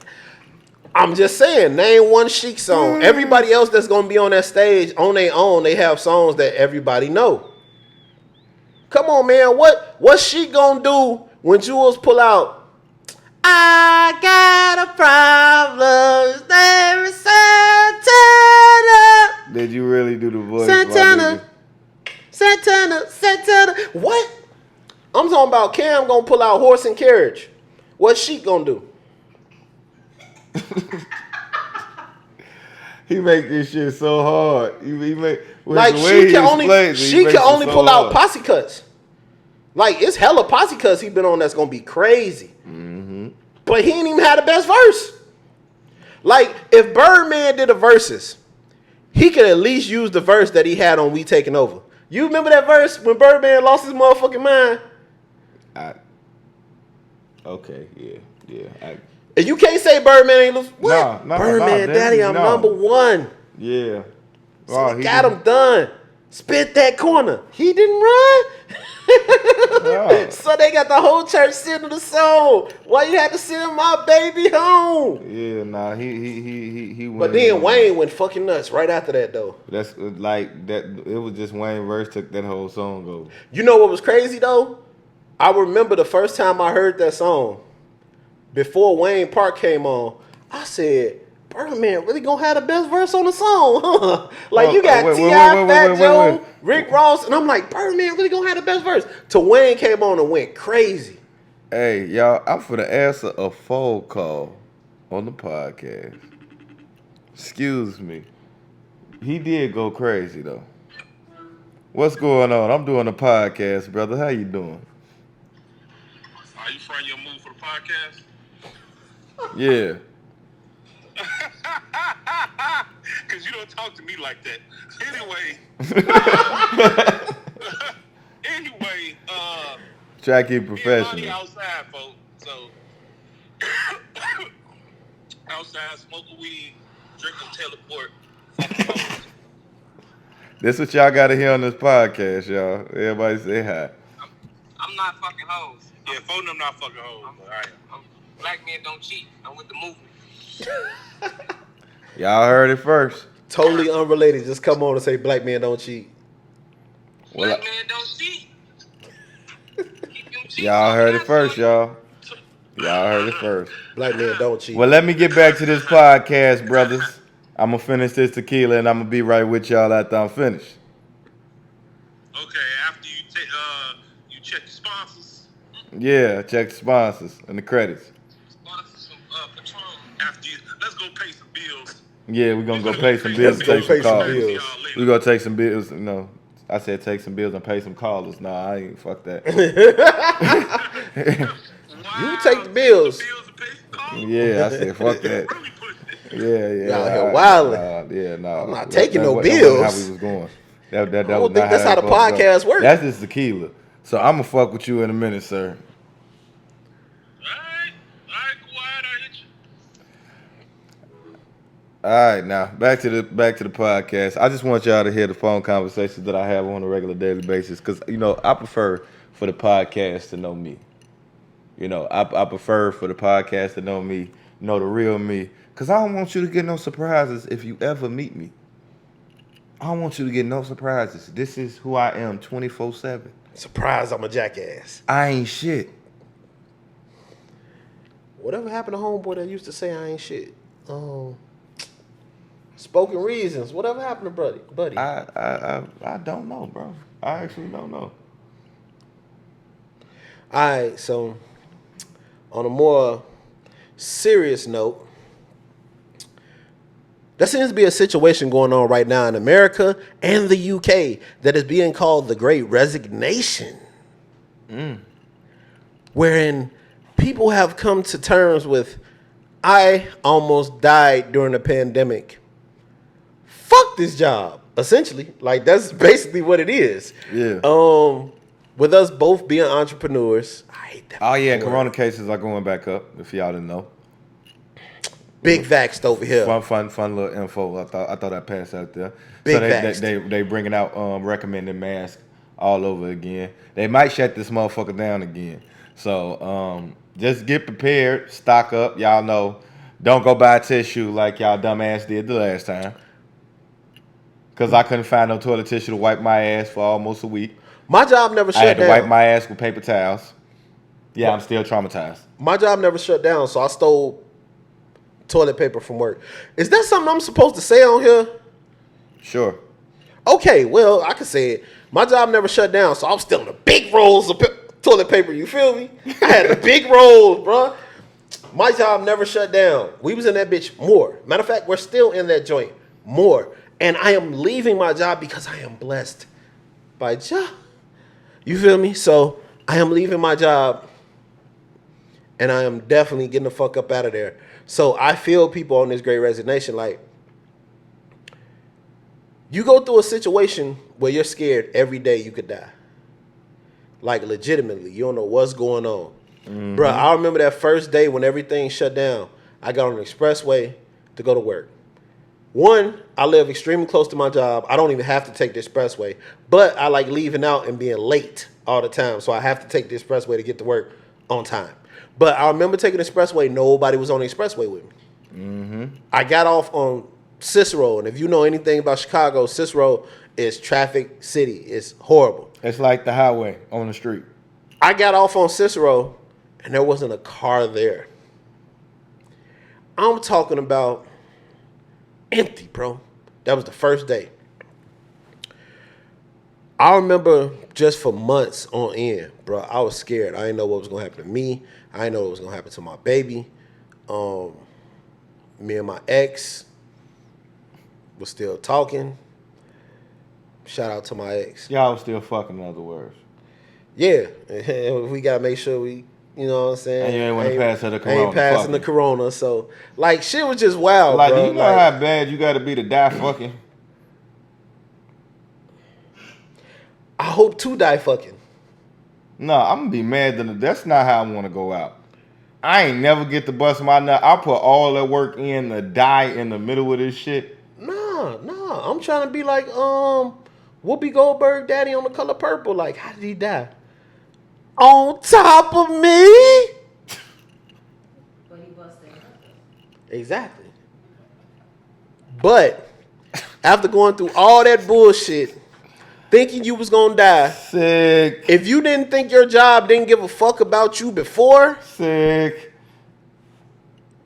[SPEAKER 1] I'm just saying, name one Sheik song. Everybody else that's gonna be on that stage on their own, they have songs that everybody know. Come on, man. What's Sheik gonna do when Jules pull out? I got a problem. There is Santana.
[SPEAKER 2] Did you really do the voice?
[SPEAKER 1] Santana. What? I'm talking about Cam gonna pull out Horse and Carriage. What's Sheik gonna do?
[SPEAKER 2] He make this shit so hard. He make
[SPEAKER 1] Like she can only pull out posse cuts. Like it's hella posse cuts he been on that's gonna be crazy. Mm-hmm. But he ain't even had the best verse. Like if Birdman did a verses, he could at least use the verse that he had on We Taking Over. You remember that verse when Birdman lost his motherfucking mind?
[SPEAKER 2] Okay, yeah.
[SPEAKER 1] And you can't say Birdman ain't lose. What?
[SPEAKER 2] No,
[SPEAKER 1] Birdman, Daddy, I'm number one.
[SPEAKER 2] Yeah.
[SPEAKER 1] So he got him done. Spit that corner. He didn't run.
[SPEAKER 2] No.
[SPEAKER 1] So they got the whole church singing the song. Why you had to send my baby home?
[SPEAKER 2] Yeah, nah, he went.
[SPEAKER 1] But then Wayne went fucking nuts right after that though.
[SPEAKER 2] That's like that. It was just Wayne verse took that whole song over.
[SPEAKER 1] You know what was crazy though? I remember the first time I heard that song. Before Wayne Park came on, I said, Birdman really gonna have the best verse on the song, huh? Like you got T.I., Fat Joe, Rick Ross, and I'm like, Birdman really gonna have the best verse. Till Wayne came on and went crazy.
[SPEAKER 2] Hey, y'all, I'm finna answer a phone call on the podcast. Excuse me. He did go crazy though. What's going on? I'm doing a podcast, brother. How you doing?
[SPEAKER 4] Are you fronting your move for the podcast?
[SPEAKER 2] Yeah.
[SPEAKER 4] Because you don't talk to me like that. Anyway,
[SPEAKER 2] Try to keep
[SPEAKER 4] me and Lonnie
[SPEAKER 2] professional.
[SPEAKER 4] outside, folks. So, outside, smoking weed, drinking teleport.
[SPEAKER 2] This what y'all gotta hear on this podcast, y'all. Everybody say hi.
[SPEAKER 5] I'm not fucking hoes.
[SPEAKER 4] Yeah, phone them not fucking hoes. All right.
[SPEAKER 5] Black men don't cheat. I'm with the movement.
[SPEAKER 2] Y'all heard it first.
[SPEAKER 1] Totally unrelated. Just come on and say black men don't cheat.
[SPEAKER 2] Well,
[SPEAKER 5] Black men don't cheat. Keep them cheats
[SPEAKER 2] y'all
[SPEAKER 5] on
[SPEAKER 2] heard it
[SPEAKER 5] that
[SPEAKER 2] first,
[SPEAKER 5] shorty.
[SPEAKER 2] y'all. Y'all heard it first.
[SPEAKER 1] Black men don't cheat.
[SPEAKER 2] Well, let me get back to this podcast, brothers. I'm gonna finish this tequila and I'm gonna be right with y'all after I'm finished.
[SPEAKER 4] Okay, after you take, you check the sponsors.
[SPEAKER 2] Yeah, check the sponsors and the credits.
[SPEAKER 5] Sponsors some Patron.
[SPEAKER 4] After you, let's go pay some bills.
[SPEAKER 2] Yeah, we're gonna go pay some bills,
[SPEAKER 1] Let's go
[SPEAKER 2] take some
[SPEAKER 1] pay some
[SPEAKER 2] calls.
[SPEAKER 1] bills.
[SPEAKER 2] We're gonna take some bills, you know. I said take some bills and pay some callers. Nah, I ain't fuck that.
[SPEAKER 1] You take the bills.
[SPEAKER 4] And pay some calls?
[SPEAKER 2] Yeah, I said fuck that.
[SPEAKER 4] Really pushing it.
[SPEAKER 2] Yeah.
[SPEAKER 1] Y'all here wildin'.
[SPEAKER 2] Nah.
[SPEAKER 1] I'm not taking no
[SPEAKER 2] That wasn't how
[SPEAKER 1] bills.
[SPEAKER 2] we was going. That
[SPEAKER 1] I
[SPEAKER 2] was
[SPEAKER 1] don't
[SPEAKER 2] not
[SPEAKER 1] think that's how
[SPEAKER 2] that
[SPEAKER 1] the
[SPEAKER 2] was supposed to go.
[SPEAKER 1] podcast works.
[SPEAKER 2] That's just tequila. So I'm gonna fuck with you in a minute, sir.
[SPEAKER 4] Alright, quiet, I hit you.
[SPEAKER 2] All right, now back to the podcast. I just want y'all to hear the phone conversations that I have on a regular daily basis, because I prefer for the podcast to know me. I prefer for the podcast to know me, know the real me, because I don't want you to get no surprises if you ever meet me. I don't want you to get no surprises. This is who I am 24/7.
[SPEAKER 1] Surprise, I'm a jackass.
[SPEAKER 2] I ain't shit.
[SPEAKER 1] Whatever happened to homeboy that used to say I ain't shit? Spoken reasons. Whatever happened to buddy?
[SPEAKER 2] I don't know, bro. I actually don't know.
[SPEAKER 1] All right, so on a more serious note, there seems to be a situation going on right now in America and the UK that is being called the Great Resignation, wherein people have come to terms with, I almost died during the pandemic. Fuck this job, essentially. Like, that's basically what it is.
[SPEAKER 2] Yeah.
[SPEAKER 1] With us both being entrepreneurs, I hate that.
[SPEAKER 2] Oh yeah,
[SPEAKER 1] word.
[SPEAKER 2] corona cases are going back up. If y'all didn't know.
[SPEAKER 1] Big vaxxed over here.
[SPEAKER 2] Fun little info. I thought I passed out there.
[SPEAKER 1] Big
[SPEAKER 2] so
[SPEAKER 1] vaxxed.
[SPEAKER 2] they bringing out recommended masks all over again. They might shut this motherfucker down again. So just get prepared, stock up. Y'all know, don't go buy tissue like y'all dumbass did the last time. Cause I couldn't find no toilet tissue to wipe my ass for almost a week.
[SPEAKER 1] My job never shut
[SPEAKER 2] I had
[SPEAKER 1] down.
[SPEAKER 2] to wipe my ass with paper towels. Yeah, I'm still traumatized.
[SPEAKER 1] My job never shut down, so I stole toilet paper from work. Is that something I'm supposed to say on here?
[SPEAKER 2] Sure.
[SPEAKER 1] Okay, well, I can say it. My job never shut down, so I'm still in the big rolls of toilet paper. You feel me? I had the big rolls, bro. My job never shut down. We was in that bitch more. Matter of fact, we're still in that joint more. And I am leaving my job because I am blessed by job. You feel me? So I am leaving my job, and I am definitely getting the fuck up out of there. So I feel people on this Great Resignation, like, you go through a situation where you're scared every day you could die. Like, legitimately. You don't know what's going on. Mm-hmm. Bruh, I remember that first day when everything shut down. I got on the expressway to go to work. One, I live extremely close to my job. I don't even have to take the expressway. But I like leaving out and being late all the time. So I have to take the expressway to get to work on time. But I remember taking the expressway. Nobody was on the expressway with me. Mm-hmm. I got off on Cicero. And if you know anything about Chicago, Cicero is traffic city. It's horrible.
[SPEAKER 2] It's like the highway on the street.
[SPEAKER 1] I got off on Cicero, and there wasn't a car there. I'm talking about empty, bro. That was the first day. I remember just for months on end, bro, I was scared. I didn't know what was going to happen to me. I didn't know what was going to happen to my baby. Me and my ex was still talking. Shout out to my ex.
[SPEAKER 2] Y'all was still fucking, in other words.
[SPEAKER 1] Yeah. We got to make sure we, you know what I'm saying?
[SPEAKER 2] And you ain't want to pass her the corona.
[SPEAKER 1] Ain't passing the corona. So, like, shit was just wild,
[SPEAKER 2] like,
[SPEAKER 1] bro.
[SPEAKER 2] do you know how bad you got to be to die fucking?
[SPEAKER 1] I hope to die fucking.
[SPEAKER 2] No, I'm going to be mad. That's not how I want to go out. I ain't never get to bust my nut. I put all that work in to die in the middle of this shit.
[SPEAKER 1] Nah. I'm trying to be like, Whoopi Goldberg daddy on The Color Purple. Like, how did he die? On top of me?
[SPEAKER 3] But he busted up.
[SPEAKER 1] Exactly. But after going through all that bullshit, thinking you was gonna die,
[SPEAKER 2] sick.
[SPEAKER 1] If you didn't think your job didn't give a fuck about you before,
[SPEAKER 2] sick.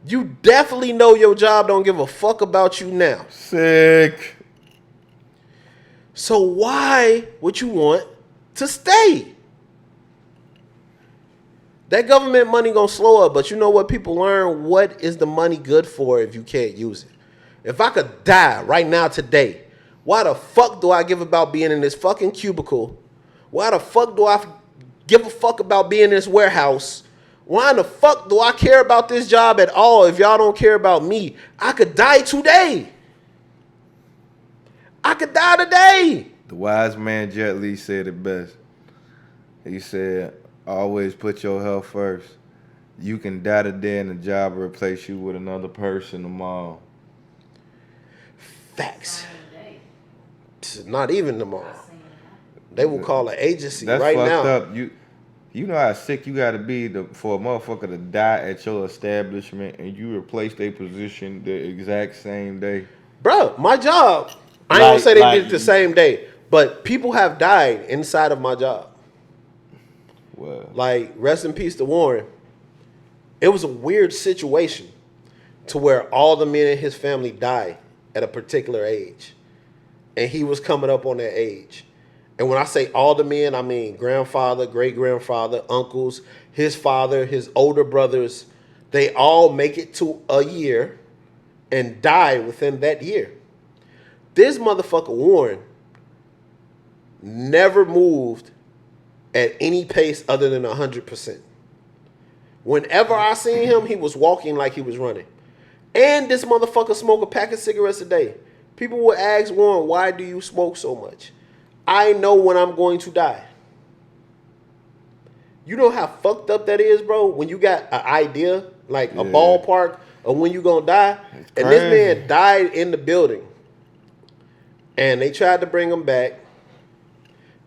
[SPEAKER 1] You definitely know your job don't give a fuck about you now.
[SPEAKER 2] Sick.
[SPEAKER 1] So why would you want to stay? That government money gonna slow up, but you know what? People learn what is the money good for if you can't use it. If I could die right now today Why the fuck do I give about being in this fucking cubicle? Why the fuck do I give a fuck about being in this warehouse? Why in the fuck do I care about this job at all if y'all don't care about me? I could die today. I could die today.
[SPEAKER 2] The wise man Jet Li said it best. He said, always put your health first. You can die today and the job will replace you with another person tomorrow.
[SPEAKER 1] Facts.
[SPEAKER 3] Same day.
[SPEAKER 1] Not even
[SPEAKER 3] I
[SPEAKER 1] tomorrow.
[SPEAKER 3] seen it.
[SPEAKER 1] They will call an agency
[SPEAKER 2] That's
[SPEAKER 1] right
[SPEAKER 2] fucked
[SPEAKER 1] now.
[SPEAKER 2] up. You know how sick you gotta be for a motherfucker to die at your establishment and you replace their position the exact same day.
[SPEAKER 1] Bro, my job. I ain't gonna say they did it the
[SPEAKER 2] Like-
[SPEAKER 1] same day, but people have died inside of my job.
[SPEAKER 2] Well,
[SPEAKER 1] Like, rest in peace to Warren. It was a weird situation to where all the men in his family died at a particular age. And he was coming up on that age. And when I say all the men, I mean grandfather, great-grandfather, uncles, his father, his older brothers. They all make it to a year and die within that year. This motherfucker Warren never moved at any pace other than 100%. Whenever I seen him, he was walking like he was running. And this motherfucker smoked a pack of cigarettes a day. People would ask Warren, why do you smoke so much? I know when I'm going to die. You know how fucked up that is, bro? When you got an idea, like a ballpark of when you gonna die.
[SPEAKER 2] It's
[SPEAKER 1] And this
[SPEAKER 2] crazy.
[SPEAKER 1] man died in the building. And they tried to bring him back.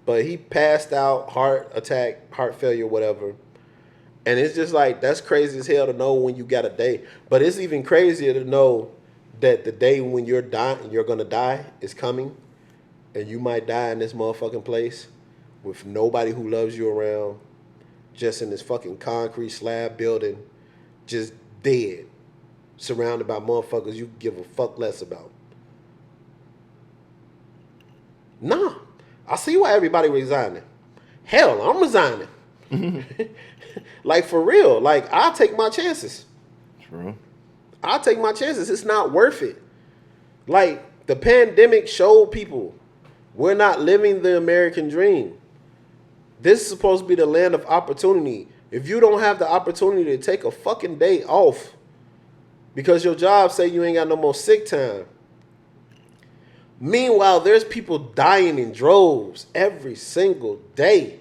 [SPEAKER 1] But he passed out, heart attack, heart failure, whatever. And it's just like, that's crazy as hell to know when you got a day. But it's even crazier to know that the day when you're dying, you're gonna die is coming. And you might die in this motherfucking place with nobody who loves you around, just in this fucking concrete slab building, just dead, surrounded by motherfuckers you give a fuck less about. Nah, I see why everybody resigning. Hell, I'm resigning. Like, for real. Like, I'll take my chances.
[SPEAKER 2] true.
[SPEAKER 1] I'll take my chances. It's not worth it. Like, the pandemic showed people we're not living the American dream. This is supposed to be the land of opportunity. If you don't have the opportunity to take a fucking day off because your job say you ain't got no more sick time. Meanwhile, there's people dying in droves every single day.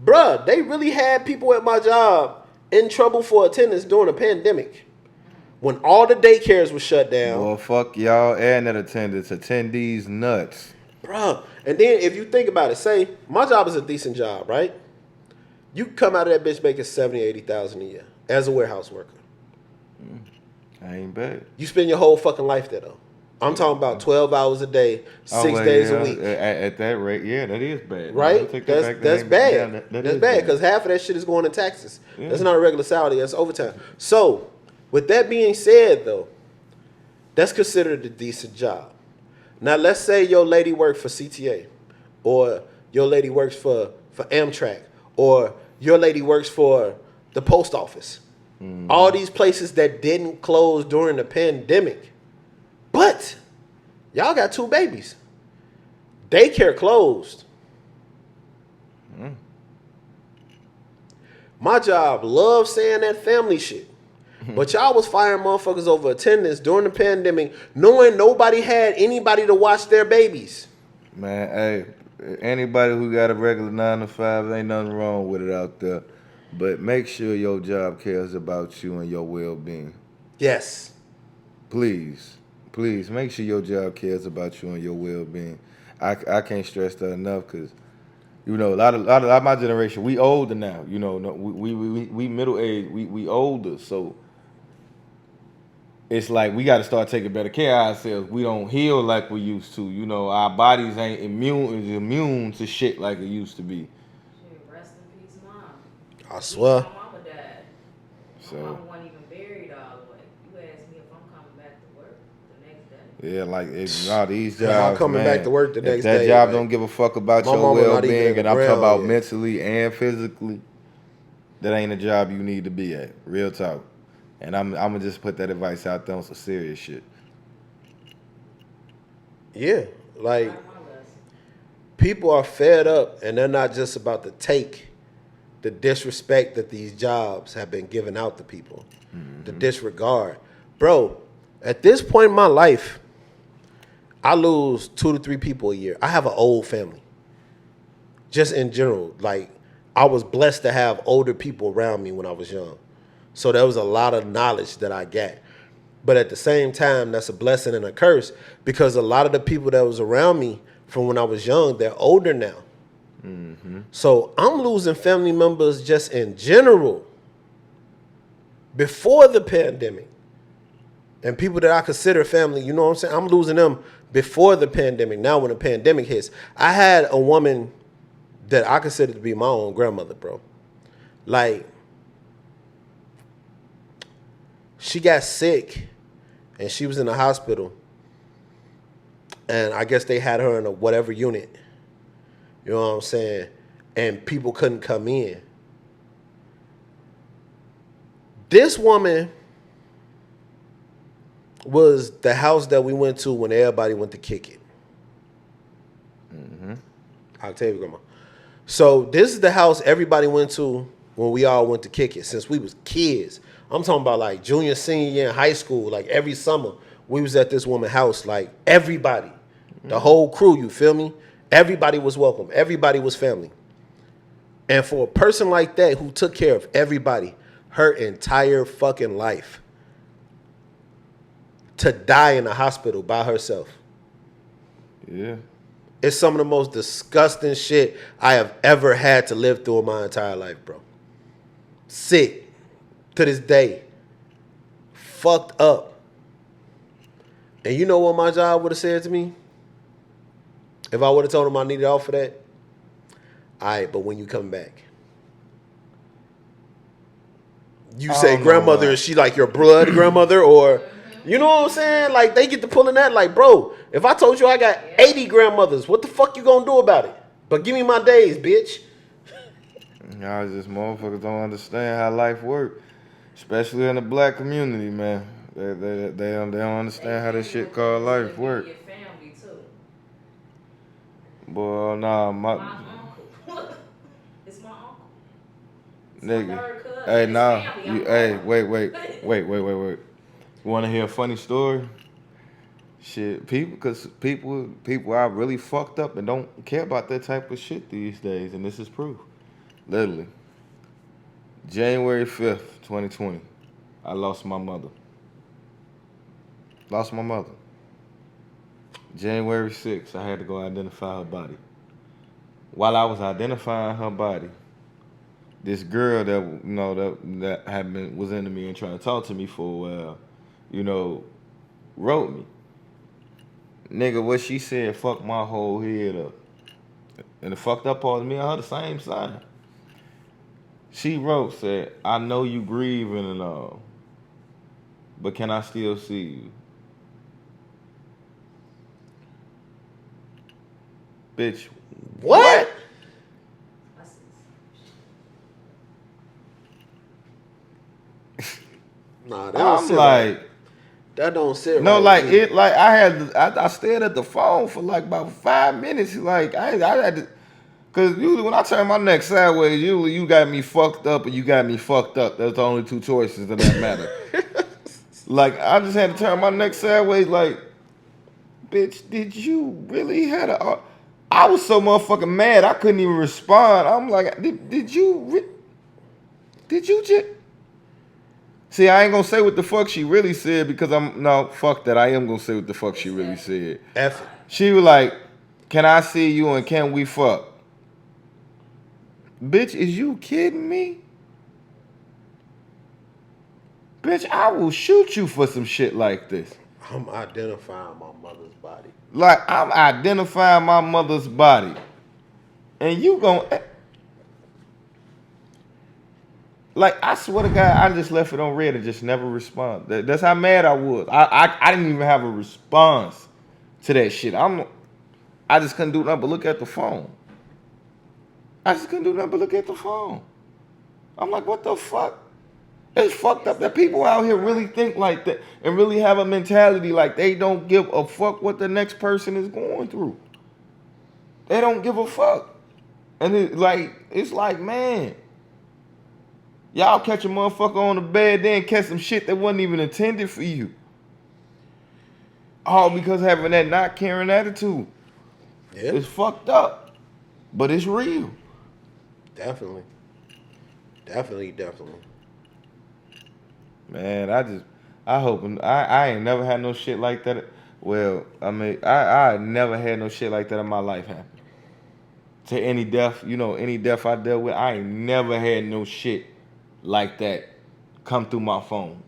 [SPEAKER 1] Bruh, they really had people at my job in trouble for attendance during the pandemic. When all the daycares were shut down.
[SPEAKER 2] Well, fuck y'all and that attendance. Attendees nuts.
[SPEAKER 1] Bruh. And then if you think about it, say my job is a decent job, right? You come out of that bitch making $70,000, $80,000 a year as a warehouse worker.
[SPEAKER 2] I ain't bad.
[SPEAKER 1] You spend your whole fucking life there though. I'm talking about 12 hours a day, 6 days a week.
[SPEAKER 2] At that rate, yeah, that is bad.
[SPEAKER 1] Right?
[SPEAKER 2] I'll take that back.
[SPEAKER 1] That's bad.
[SPEAKER 2] Yeah, that
[SPEAKER 1] That's
[SPEAKER 2] is
[SPEAKER 1] bad because half of that shit is going to taxes.
[SPEAKER 2] Yeah.
[SPEAKER 1] That's not a regular salary. That's overtime. So, with that being said, though, that's considered a decent job. Now, let's say your lady works for CTA, or your lady works for Amtrak, or your lady works for the post office. All these places that didn't close during the pandemic. But y'all got 2 babies. Daycare closed. My job loves saying that family shit. But y'all was firing motherfuckers over attendance during the pandemic, knowing nobody had anybody to watch their babies.
[SPEAKER 2] Man, hey, anybody who got a regular 9 to 5, ain't nothing wrong with it out there. But make sure your job cares about you and your well-being.
[SPEAKER 1] Yes.
[SPEAKER 2] Please make sure your job cares about you and your well-being. I can't stress that enough because, you know, a lot of my generation, we older now. You know, we middle age, we older, so it's like we got to start taking better care of ourselves. We don't heal like we used to. You know, our bodies ain't immune to shit like it used to be.
[SPEAKER 3] Shit, rest in peace, mom.
[SPEAKER 1] I swear.
[SPEAKER 3] My mama died. My
[SPEAKER 2] So
[SPEAKER 3] mama wasn't even buried all the way. You asked me if I'm coming back to work the next day.
[SPEAKER 2] yeah, like these
[SPEAKER 1] Yeah, I'm
[SPEAKER 2] jobs,
[SPEAKER 1] coming
[SPEAKER 2] man,
[SPEAKER 1] back to work the next
[SPEAKER 2] if that
[SPEAKER 1] day,
[SPEAKER 2] job
[SPEAKER 1] like,
[SPEAKER 2] don't give a fuck about
[SPEAKER 1] my
[SPEAKER 2] your
[SPEAKER 1] mama not even
[SPEAKER 2] well-being,
[SPEAKER 1] in the
[SPEAKER 2] and I'm talking
[SPEAKER 1] ground
[SPEAKER 2] about
[SPEAKER 1] yet.
[SPEAKER 2] mentally and physically, that ain't a job you need to be at. Real talk. And I'm gonna just put that advice out there on some serious shit.
[SPEAKER 1] Yeah, like
[SPEAKER 3] Learn my lesson.
[SPEAKER 1] people are fed up, and they're not just about to take the disrespect that these jobs have been given out to people, the disregard, bro. At this point in my life, I lose 2 to 3 people a year. I have an old family. Just in general, like I was blessed to have older people around me when I was young. So there was a lot of knowledge that I got. But at the same time, that's a blessing and a curse because a lot of the people that was around me from when I was young, they're older now. So I'm losing family members just in general before the pandemic. And people that I consider family, you know what I'm saying? I'm losing them before the pandemic. Now when the pandemic hits, I had a woman that I consider to be my own grandmother, bro. Like, she got sick and she was in the hospital. And I guess they had her in a whatever unit. You know what I'm saying? And people couldn't come in. This woman was the house that we went to when everybody went to kick it. Octavia grandma. So this is the house everybody went to when we all went to kick it since we was kids. I'm talking about like junior, senior year in high school. Like every summer we was at this woman's house. Like everybody, the whole crew, you feel me? Everybody was welcome. Everybody was family. And for a person like that who took care of everybody her entire fucking life to die in a hospital by herself.
[SPEAKER 2] Yeah.
[SPEAKER 1] It's some of the most disgusting shit I have ever had to live through in my entire life, bro. Sick to this day. Fucked up. And you know what my job would have said to me? If I would have told him I needed off for that? All right, but when you come back. You say grandmother, is she like your blood grandmother? Or, you know what I'm saying? Like, they get to pulling that. Like, bro, if I told you I got 80 grandmothers, what the fuck you gonna do about it? But give me my days, bitch.
[SPEAKER 2] Y'all just motherfuckers don't understand how life works. Especially in the black community, man. They don't understand how this shit called life work.
[SPEAKER 3] Your family too.
[SPEAKER 2] Boy, nah,
[SPEAKER 3] My uncle. It's my uncle. It's my
[SPEAKER 2] nigga.
[SPEAKER 3] third cousin.
[SPEAKER 2] Hey,
[SPEAKER 3] It's
[SPEAKER 2] nah.
[SPEAKER 3] family.
[SPEAKER 2] You,
[SPEAKER 3] I'm
[SPEAKER 2] hey,
[SPEAKER 3] going.
[SPEAKER 2] wait. You want to hear a funny story? Shit, people are really fucked up and don't care about that type of shit these days, and this is proof. Literally. January 5th, 2020, I lost my mother. January 6th, I had to go identify her body. While I was identifying her body, this girl that had been was into me and trying to talk to me for a while, wrote me. Nigga, what she said fucked my whole head up. And the fucked up part of me and her the same sign. She wrote, said, I know you grieving and all, but can I still see you? Bitch,
[SPEAKER 1] What? Nah, that don't
[SPEAKER 2] I'm
[SPEAKER 1] sit
[SPEAKER 2] like,
[SPEAKER 1] right. That don't sit
[SPEAKER 2] no,
[SPEAKER 1] right.
[SPEAKER 2] like
[SPEAKER 1] with me.
[SPEAKER 2] it, like I stared at the phone for like about 5 minutes. Like I had to, cause usually when I turn my neck sideways, usually you got me fucked up or you got me fucked up. That's the only two choices in that matter. Like I just had to turn my neck sideways. Like, bitch, did you really had a? I was so motherfucking mad I couldn't even respond. I'm like, did you just? See, I ain't gonna say what the fuck she really said because fuck that. I am gonna say what the fuck she really said.
[SPEAKER 1] Effit.
[SPEAKER 2] She was like, can I see you and can we fuck? Bitch, is you kidding me? Bitch, I will shoot you for some shit like this.
[SPEAKER 1] I'm identifying my mother's body.
[SPEAKER 2] Like, I'm identifying my mother's body. And you gon' like, I swear to God, I just left it on red and just never respond. That's how mad I was. I didn't even have a response to that shit. I just couldn't do nothing but look at the phone. I'm like, what the fuck? It's fucked up that people out here really think like that and really have a mentality like they don't give a fuck what the next person is going through. They don't give a fuck. And it's like, man, y'all catch a motherfucker on the bed, then catch some shit that wasn't even intended for you. All because having that not caring attitude.
[SPEAKER 1] Yeah.
[SPEAKER 2] It's fucked up. But it's real.
[SPEAKER 1] Definitely. Definitely.
[SPEAKER 2] Man, I hope I ain't never had no shit like that. Well, I mean, I never had no shit like that in my life happen. To any death, any death I dealt with, I ain't never had no shit like that come through my phone.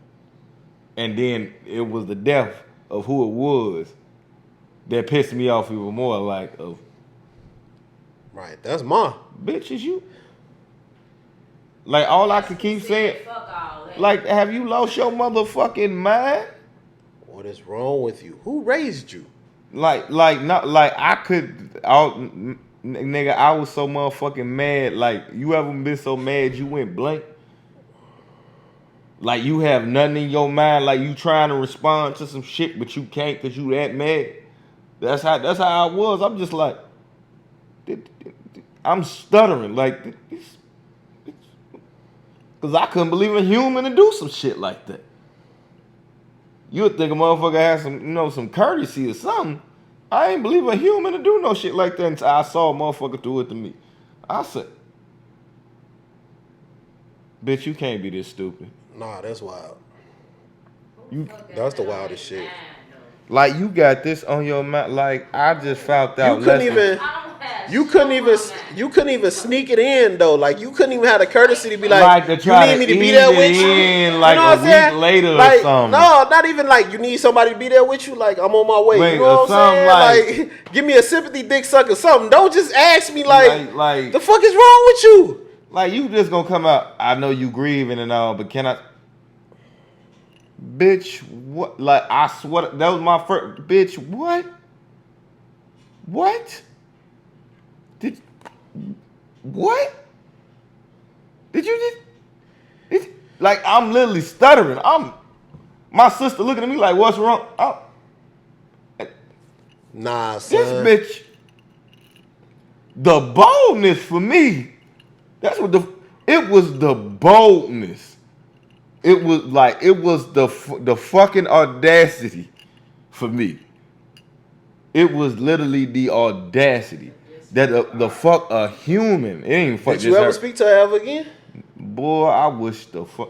[SPEAKER 2] And then it was the death of who it was that pissed me off even more. Like,
[SPEAKER 1] Right. That's mine.
[SPEAKER 2] bitch, is you? Like, all I could keep saying,
[SPEAKER 3] Fuck all that.
[SPEAKER 2] like, have you lost your motherfucking mind?
[SPEAKER 1] What is wrong with you? Who raised you?
[SPEAKER 2] Nigga, I was so motherfucking mad. Like, you ever been so mad you went blank? Like, you have nothing in your mind. Like, you trying to respond to some shit, but you can't because you that mad. That's how I was. I'm just like, I'm stuttering. Like, because I couldn't believe a human to do some shit like that. You would think a motherfucker had some courtesy or something. I ain't believe a human to do no shit like that until I saw a motherfucker do it to me. I said, bitch, you can't be this stupid.
[SPEAKER 1] Nah, that's wild.
[SPEAKER 2] You,
[SPEAKER 1] That's the wildest shit.
[SPEAKER 2] like, you got this on your mind. Like, I just found out.
[SPEAKER 1] You couldn't even sneak it in though. Like you couldn't even have the courtesy to be like,
[SPEAKER 2] Like to try
[SPEAKER 1] you need me
[SPEAKER 2] to
[SPEAKER 1] to be
[SPEAKER 2] ease
[SPEAKER 1] there
[SPEAKER 2] it
[SPEAKER 1] with you.
[SPEAKER 2] in,
[SPEAKER 1] You
[SPEAKER 2] like
[SPEAKER 1] know
[SPEAKER 2] a
[SPEAKER 1] what I'm saying?
[SPEAKER 2] week later or
[SPEAKER 1] like,
[SPEAKER 2] something.
[SPEAKER 1] No, not even like you need somebody to be there with you. Like I'm on my way.
[SPEAKER 2] Wait,
[SPEAKER 1] you know what I'm saying?
[SPEAKER 2] something
[SPEAKER 1] Like give me a sympathy dick suck or something. Don't just ask me like
[SPEAKER 2] Like-
[SPEAKER 1] the fuck is wrong with you?
[SPEAKER 2] Like, you just gonna come out, I know you grieving and all, but can I? Bitch, what? Like, I swear, that was my first. Bitch, what? What? What? Did you just? Like, I'm literally stuttering. My sister looking at me like, what's wrong?
[SPEAKER 1] Nah, son.
[SPEAKER 2] This bitch, the boldness for me, that's what it was the boldness. It was the fucking audacity for me. It was literally the audacity that the fuck a human. It ain't fuck.
[SPEAKER 1] Did you ever speak to her ever again?
[SPEAKER 2] Boy, I wish the fuck.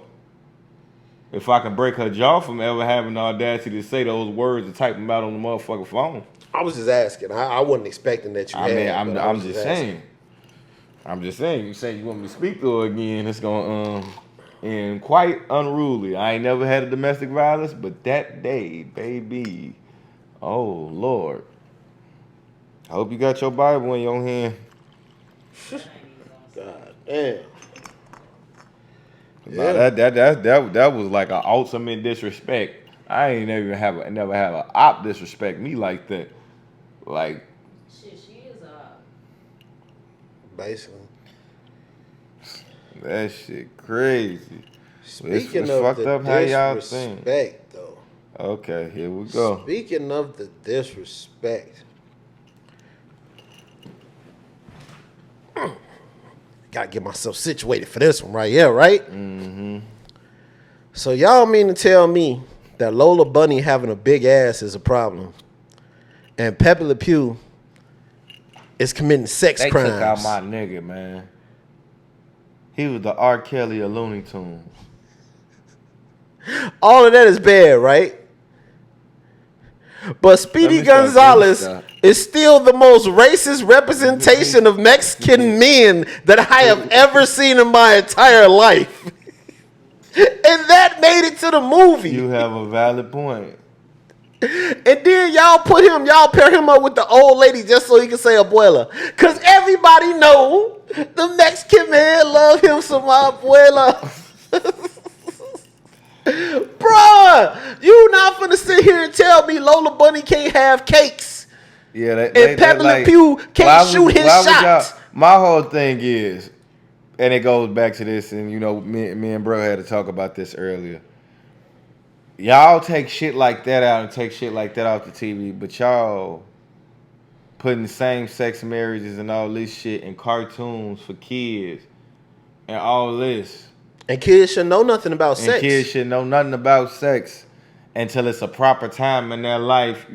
[SPEAKER 2] If I can break her jaw from ever having the audacity to say those words and type them out on the motherfucking phone.
[SPEAKER 1] I was just asking. I wasn't expecting that you had.
[SPEAKER 2] I'm just saying. I'm just saying. You say you want me to speak to her again, it's gonna and quite unruly. I ain't never had a domestic violence, but that day, baby, oh Lord. I hope you got your Bible in your hand.
[SPEAKER 1] God damn.
[SPEAKER 2] Yeah. That was like an ultimate disrespect. I ain't never have a op disrespect me like that. Like,
[SPEAKER 3] Shit, she is
[SPEAKER 1] basically.
[SPEAKER 2] that shit crazy.
[SPEAKER 1] Speaking
[SPEAKER 2] it's
[SPEAKER 1] of
[SPEAKER 2] fucked
[SPEAKER 1] the
[SPEAKER 2] up how y'all think.
[SPEAKER 1] disrespect, though.
[SPEAKER 2] Okay, here we go.
[SPEAKER 1] Speaking of the disrespect, gotta get myself situated for this one right here, right? Mm-hmm. So y'all mean to tell me that Lola Bunny having a big ass is a problem, and Pepe Le Pew is committing sex crimes?
[SPEAKER 2] They took out my nigga, man. He was the R. Kelly of Looney Tunes.
[SPEAKER 1] All of that is bad, right? But Speedy Gonzalez is still the most racist representation of Mexican men that I have ever seen in my entire life. And that made it to the movie.
[SPEAKER 2] You have a valid point.
[SPEAKER 1] And then y'all pair him up with the old lady just so he can say abuela. Because everybody know the Mexican man love him some abuela. Bruh, you not finna sit here and tell me Lola Bunny can't have cakes.
[SPEAKER 2] Yeah,
[SPEAKER 1] and Pepe Le Pew can't shoot his shots.
[SPEAKER 2] My whole thing is, and it goes back to this, and me and bro had to talk about this earlier. Y'all take shit like that out and take shit like that off the TV, but y'all putting same-sex marriages and all this shit in cartoons for kids and all this.
[SPEAKER 1] And kids should know nothing about sex.
[SPEAKER 2] And kids should know nothing about sex until it's a proper time in their life.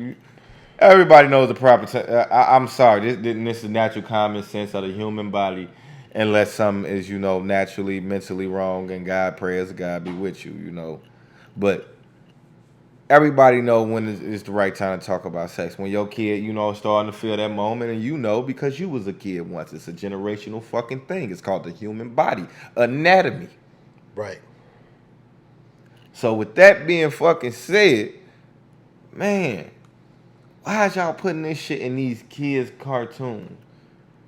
[SPEAKER 2] Everybody knows the proper time. I'm sorry. This is natural common sense of the human body, unless something is, naturally, mentally wrong, and God prayers God be with you, But everybody know when it's the right time to talk about sex. When your kid, starting to feel that moment, and because you was a kid once. It's a generational fucking thing. It's called the human body anatomy.
[SPEAKER 1] Right.
[SPEAKER 2] So with that being fucking said, man, why is y'all putting this shit in these kids' cartoons?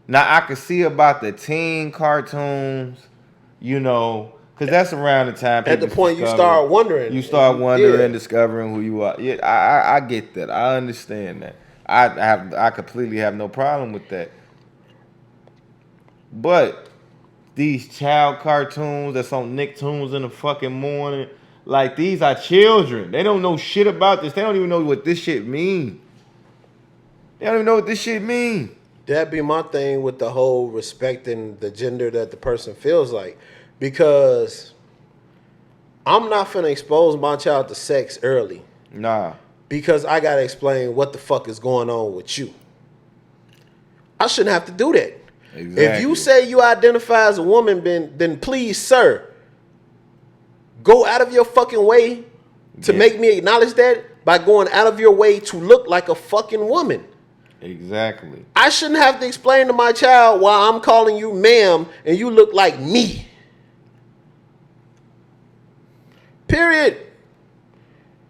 [SPEAKER 2] Now I can see about the teen cartoons, because that's around the time.
[SPEAKER 1] At the point you start wondering.
[SPEAKER 2] You start wondering, discovering who you are. Yeah, I get that. I understand that. I completely have no problem with that. But these child cartoons that's on Nicktoons in the fucking morning, like, these are children. They don't know shit about this. They don't even know what this shit mean. They don't even know what this shit mean.
[SPEAKER 1] That'd be my thing with the whole respecting the gender that the person feels like. Because I'm not finna expose my child to sex early.
[SPEAKER 2] Nah.
[SPEAKER 1] Because I gotta explain what the fuck is going on with you. I shouldn't have to do that.
[SPEAKER 2] Exactly.
[SPEAKER 1] If you say you identify as a woman, then please, sir, go out of your fucking way to make me acknowledge that by going out of your way to look like a fucking woman.
[SPEAKER 2] Exactly.
[SPEAKER 1] I shouldn't have to explain to my child why I'm calling you ma'am and you look like me. Period.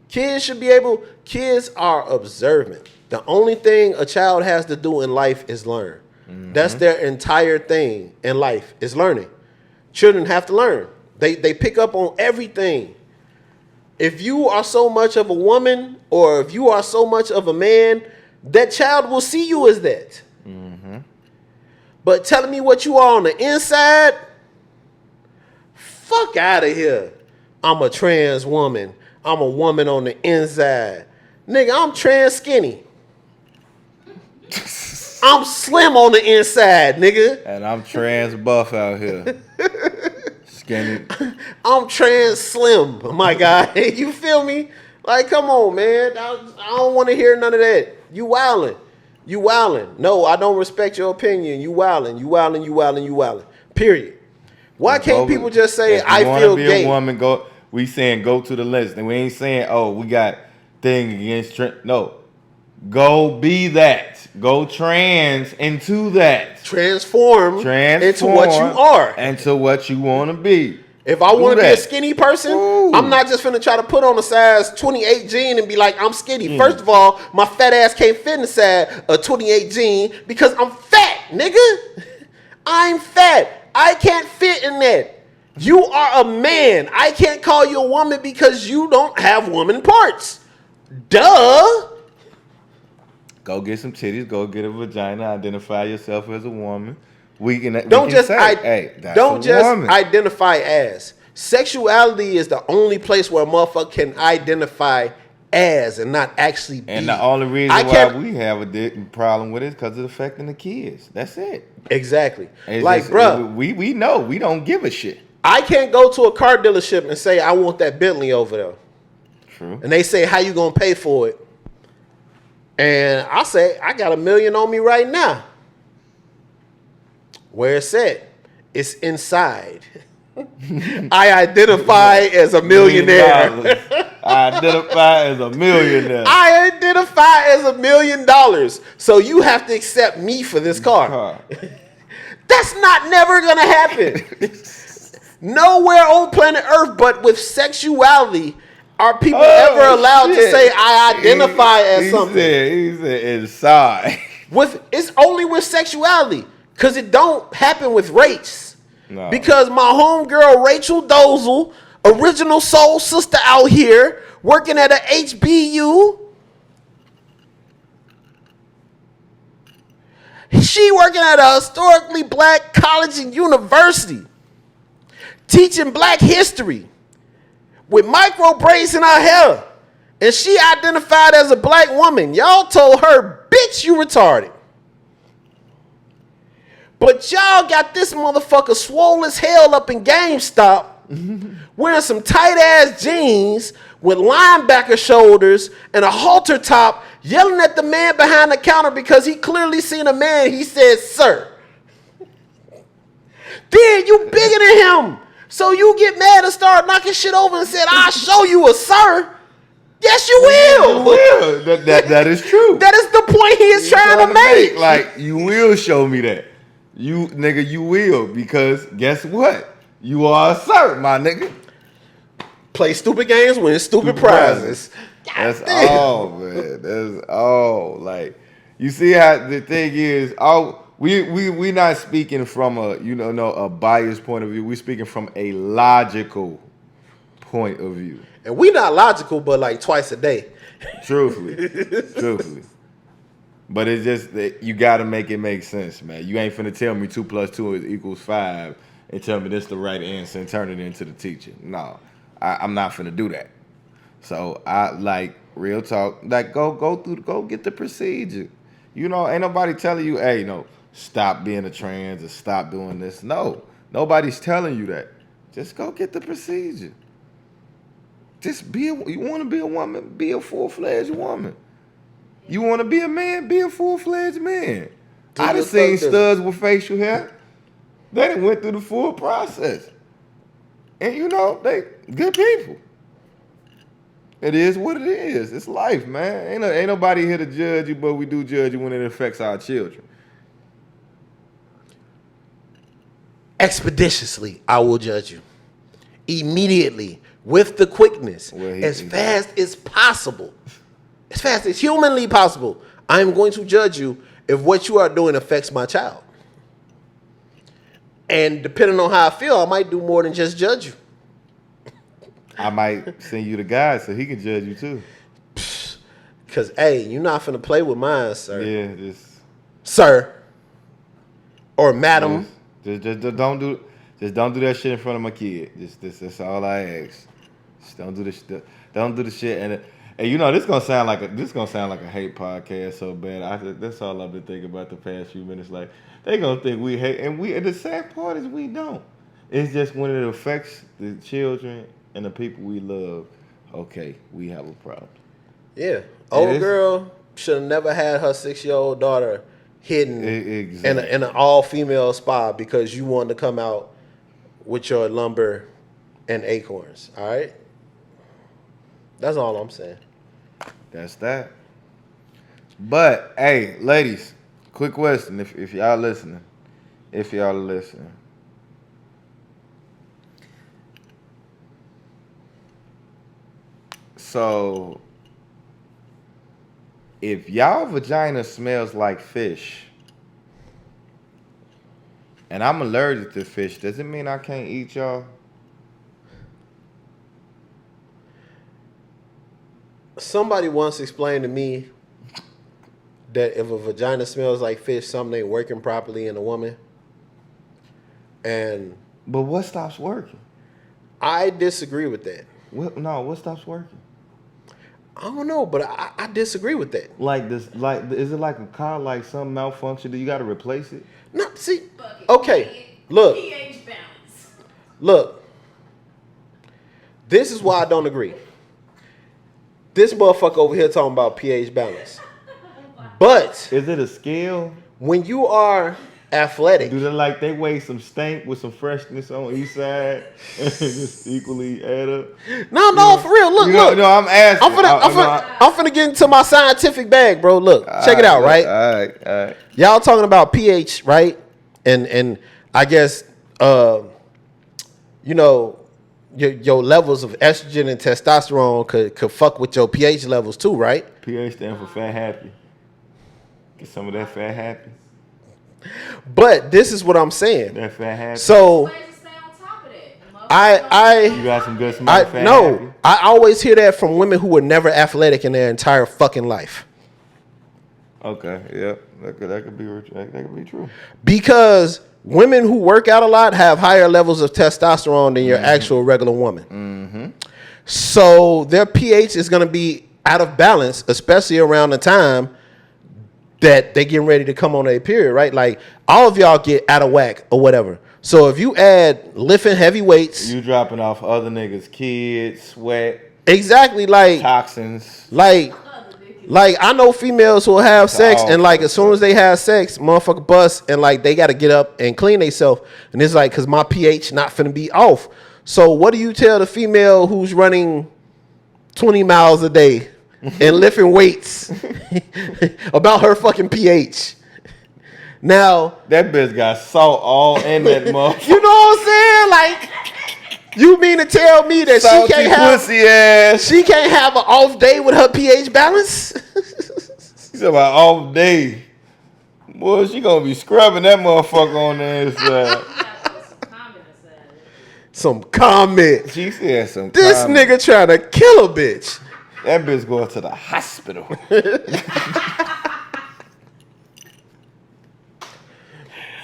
[SPEAKER 1] Kids are observant. The only thing a child has to do in life is learn. Mm-hmm. That's their entire thing in life is learning. Children have to learn. They pick up on everything. If you are so much of a woman or if you are so much of a man, that child will see you as that. Mm-hmm. But telling me what you are on the inside, fuck out of here. I'm a trans woman. I'm a woman on the inside. Nigga, I'm trans skinny. I'm slim on the inside, nigga.
[SPEAKER 2] And I'm trans buff out here. Skinny.
[SPEAKER 1] I'm trans slim, my guy. You feel me? Like, come on, man. I don't want to hear none of that. You wildin'. You wildin'. No, I don't respect your opinion. You wildin'. You wildin'. You wildin'. You wildin'. Period. Why can't people just say, I feel gay?
[SPEAKER 2] A woman, we saying go to the list. And we ain't saying, oh, we got thing against no. Go be that. Go trans into that.
[SPEAKER 1] Transform into what you are.
[SPEAKER 2] Into what you want to be.
[SPEAKER 1] If I want to be a skinny person, I'm not just finna try to put on a size 28 jean and be like, I'm skinny. First of all, my fat ass can't fit in the size of 28 jean because I'm fat, nigga. I'm fat. I can't fit in that. You are a man. I can't call you a woman because you don't have woman parts. Duh.
[SPEAKER 2] Go get some titties. Go get a vagina. Identify yourself as a woman.
[SPEAKER 1] Don't just identify as. Sexuality is the only place where a motherfucker can identify as and not actually be.
[SPEAKER 2] And the only reason why we have a problem with it is because it's affecting the kids. That's it.
[SPEAKER 1] Exactly.
[SPEAKER 2] It's like, bro, we know. We don't give a shit.
[SPEAKER 1] I can't go to a car dealership and say, I want that Bentley over there.
[SPEAKER 2] True.
[SPEAKER 1] And they say, how you going to pay for it? And I say, I got $1 million on me right now. Where it's at? It's inside. I identify as a millionaire.
[SPEAKER 2] I identify as a millionaire.
[SPEAKER 1] I identify as $1 million. So you have to accept me for this car. That's not never going to happen. Nowhere on planet Earth but with sexuality are people ever allowed to say, I identify as something.
[SPEAKER 2] He said inside.
[SPEAKER 1] It's only with sexuality. Because it don't happen with race.
[SPEAKER 2] No.
[SPEAKER 1] Because my homegirl Rachel Dozel, original soul sister out here, working at a HBU. She working at a historically black college and university. teaching black history with micro braids in her hair. And she identified as a black woman. Y'all told her, bitch, you retarded. But y'all got this motherfucker swole as hell up in GameStop, wearing some tight ass jeans with linebacker shoulders and a halter top, yelling at the man behind the counter because he clearly seen a man. He said, sir. Then you bigger than him. So you get mad and start knocking shit over and said, I'll show you a sir. Yes, you will.
[SPEAKER 2] You will. That is true.
[SPEAKER 1] That is the point he is trying to make.
[SPEAKER 2] Like, you will show me that. You will, because guess what? You are a sir, my nigga.
[SPEAKER 1] Play stupid games, win stupid prizes.
[SPEAKER 2] That's all, man. That's all. Like, you see how the thing is, we not speaking from a biased point of view. We speaking from a logical point of view.
[SPEAKER 1] And we not logical, but like twice a day.
[SPEAKER 2] Truthfully. But it's just that you got to make it make sense, man. You ain't finna tell me 2 + 2 = 5 and tell me this the right answer and turn it into the teacher. No, I'm not finna do that. So I like real talk. Like go get the procedure. Ain't nobody telling you, hey, no, stop being a trans or stop doing this. No, nobody's telling you that. Just go get the procedure. Just you want to be a woman, be a full-fledged woman. You want to be a man, be a full-fledged man. I done seen studs with facial hair. They done went through the full process. And they good people. It is what it is. It's life, man. Ain't nobody here to judge you, but we do judge you when it affects our children.
[SPEAKER 1] Expeditiously, I will judge you. Immediately, with the quickness, as fast as possible. As fast as humanly possible, I am going to judge you if what you are doing affects my child. And depending on how I feel, I might do more than just judge you.
[SPEAKER 2] I might send you the guy so he can judge you too.
[SPEAKER 1] Because, hey, you're not finna play with mine, sir.
[SPEAKER 2] Yeah, just...
[SPEAKER 1] Sir. Or madam.
[SPEAKER 2] Just don't do that shit in front of my kid. That's all I ask. Just don't do the shit. And this gonna sound like a hate podcast so bad. That's all I've been thinking about the past few minutes. Like, they gonna think we hate, and the sad part is we don't. It's just when it affects the children and the people we love, okay, we have a problem.
[SPEAKER 1] Yeah, old girl should have never had her 6-year-old daughter hidden in an all-female spa because you wanted to come out with your lumber and acorns. All right, that's all I'm saying.
[SPEAKER 2] That's that. But hey, ladies, quick question: if y'all listening, so if y'all vagina smells like fish, and I'm allergic to fish, does it mean I can't eat y'all?
[SPEAKER 1] Somebody once explained to me that if a vagina smells like fish, something ain't working properly in a woman.
[SPEAKER 2] But what stops working?
[SPEAKER 1] I disagree with that.
[SPEAKER 2] What stops working?
[SPEAKER 1] I don't know, but I disagree with that.
[SPEAKER 2] Is it like a car, like some malfunction that you got to replace it?
[SPEAKER 1] No, see, okay, look,
[SPEAKER 3] pH balance.
[SPEAKER 1] Look, this is why I don't agree. This motherfucker over here talking about pH balance. But
[SPEAKER 2] is it a scale?
[SPEAKER 1] When you are athletic,
[SPEAKER 2] do they weigh some stank with some freshness on each side and just equally add up?
[SPEAKER 1] No, for real. Look.
[SPEAKER 2] No, I'm asking.
[SPEAKER 1] I'm finna get into my scientific bag, bro. Look, check it out, right?
[SPEAKER 2] All right.
[SPEAKER 1] Y'all talking about pH, right? And I guess your levels of estrogen and testosterone could fuck with your pH levels too, right?
[SPEAKER 2] pH stands for fat happy. Get some of that fat happy.
[SPEAKER 1] But this is what I'm saying.
[SPEAKER 2] That fat happy.
[SPEAKER 1] So
[SPEAKER 3] Stay on top of that.
[SPEAKER 2] You got some good smell. Fat happy?
[SPEAKER 1] I always hear that from women who were never athletic in their entire fucking life.
[SPEAKER 2] Okay, yeah, that could be true.
[SPEAKER 1] Because women who work out a lot have higher levels of testosterone than your actual regular woman. So their pH is going to be out of balance, especially around the time that they getting ready to come on a period, right? Like all of y'all get out of whack or whatever. So if you add lifting heavy weights,
[SPEAKER 2] You dropping off other niggas' kids, sweat,
[SPEAKER 1] exactly
[SPEAKER 2] toxins.
[SPEAKER 1] like I know females who will have
[SPEAKER 2] It's
[SPEAKER 1] sex
[SPEAKER 2] all
[SPEAKER 1] and like as
[SPEAKER 2] fucked
[SPEAKER 1] soon
[SPEAKER 2] up.
[SPEAKER 1] as they have sex, motherfucker bust and like they got to get up and clean themselves. And it's like, cause my pH not finna be off. So what do you tell the female who's running 20 miles a day and lifting weights about her fucking pH? Now,
[SPEAKER 2] That bitch got salt all in that motherfucker.
[SPEAKER 1] you know what I'm saying? Like, you mean to tell me that
[SPEAKER 2] Salty
[SPEAKER 1] she
[SPEAKER 2] pussy ass.
[SPEAKER 1] can't have an off day with her pH balance?
[SPEAKER 2] She's about off day. Boy, she gonna be scrubbing that motherfucker on the inside.
[SPEAKER 1] Some comment.
[SPEAKER 2] She said some
[SPEAKER 1] This
[SPEAKER 2] comment.
[SPEAKER 1] nigga trying to kill a bitch.
[SPEAKER 2] That bitch going to the hospital.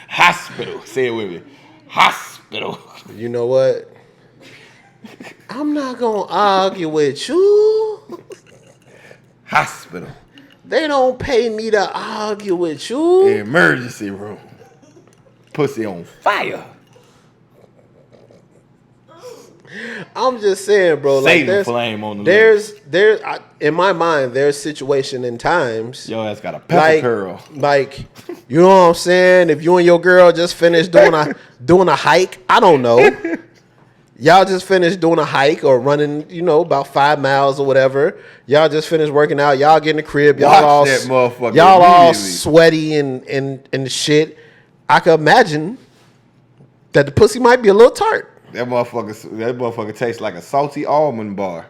[SPEAKER 2] Hospital. Say it with me. Hospital.
[SPEAKER 1] You know what? I'm not gonna argue with you.
[SPEAKER 2] Hospital.
[SPEAKER 1] They don't pay me to argue with you.
[SPEAKER 2] Emergency room. Pussy on fire.
[SPEAKER 1] I'm just saying, bro.
[SPEAKER 2] Satan
[SPEAKER 1] Like
[SPEAKER 2] flame on the
[SPEAKER 1] there's in my mind, there's situation and times.
[SPEAKER 2] Yo ass got a pepper curl.
[SPEAKER 1] Like, you know what I'm saying? If you and your girl just finished doing a hike, I don't know. Y'all just finished doing a hike or running, about 5 miles or whatever. Y'all just finished working out. Y'all get in the crib. Y'all
[SPEAKER 2] Watch that motherfucker
[SPEAKER 1] y'all all
[SPEAKER 2] immediately.
[SPEAKER 1] sweaty and shit. I could imagine that the pussy might be a little tart.
[SPEAKER 2] That motherfucker tastes like a salty almond bar.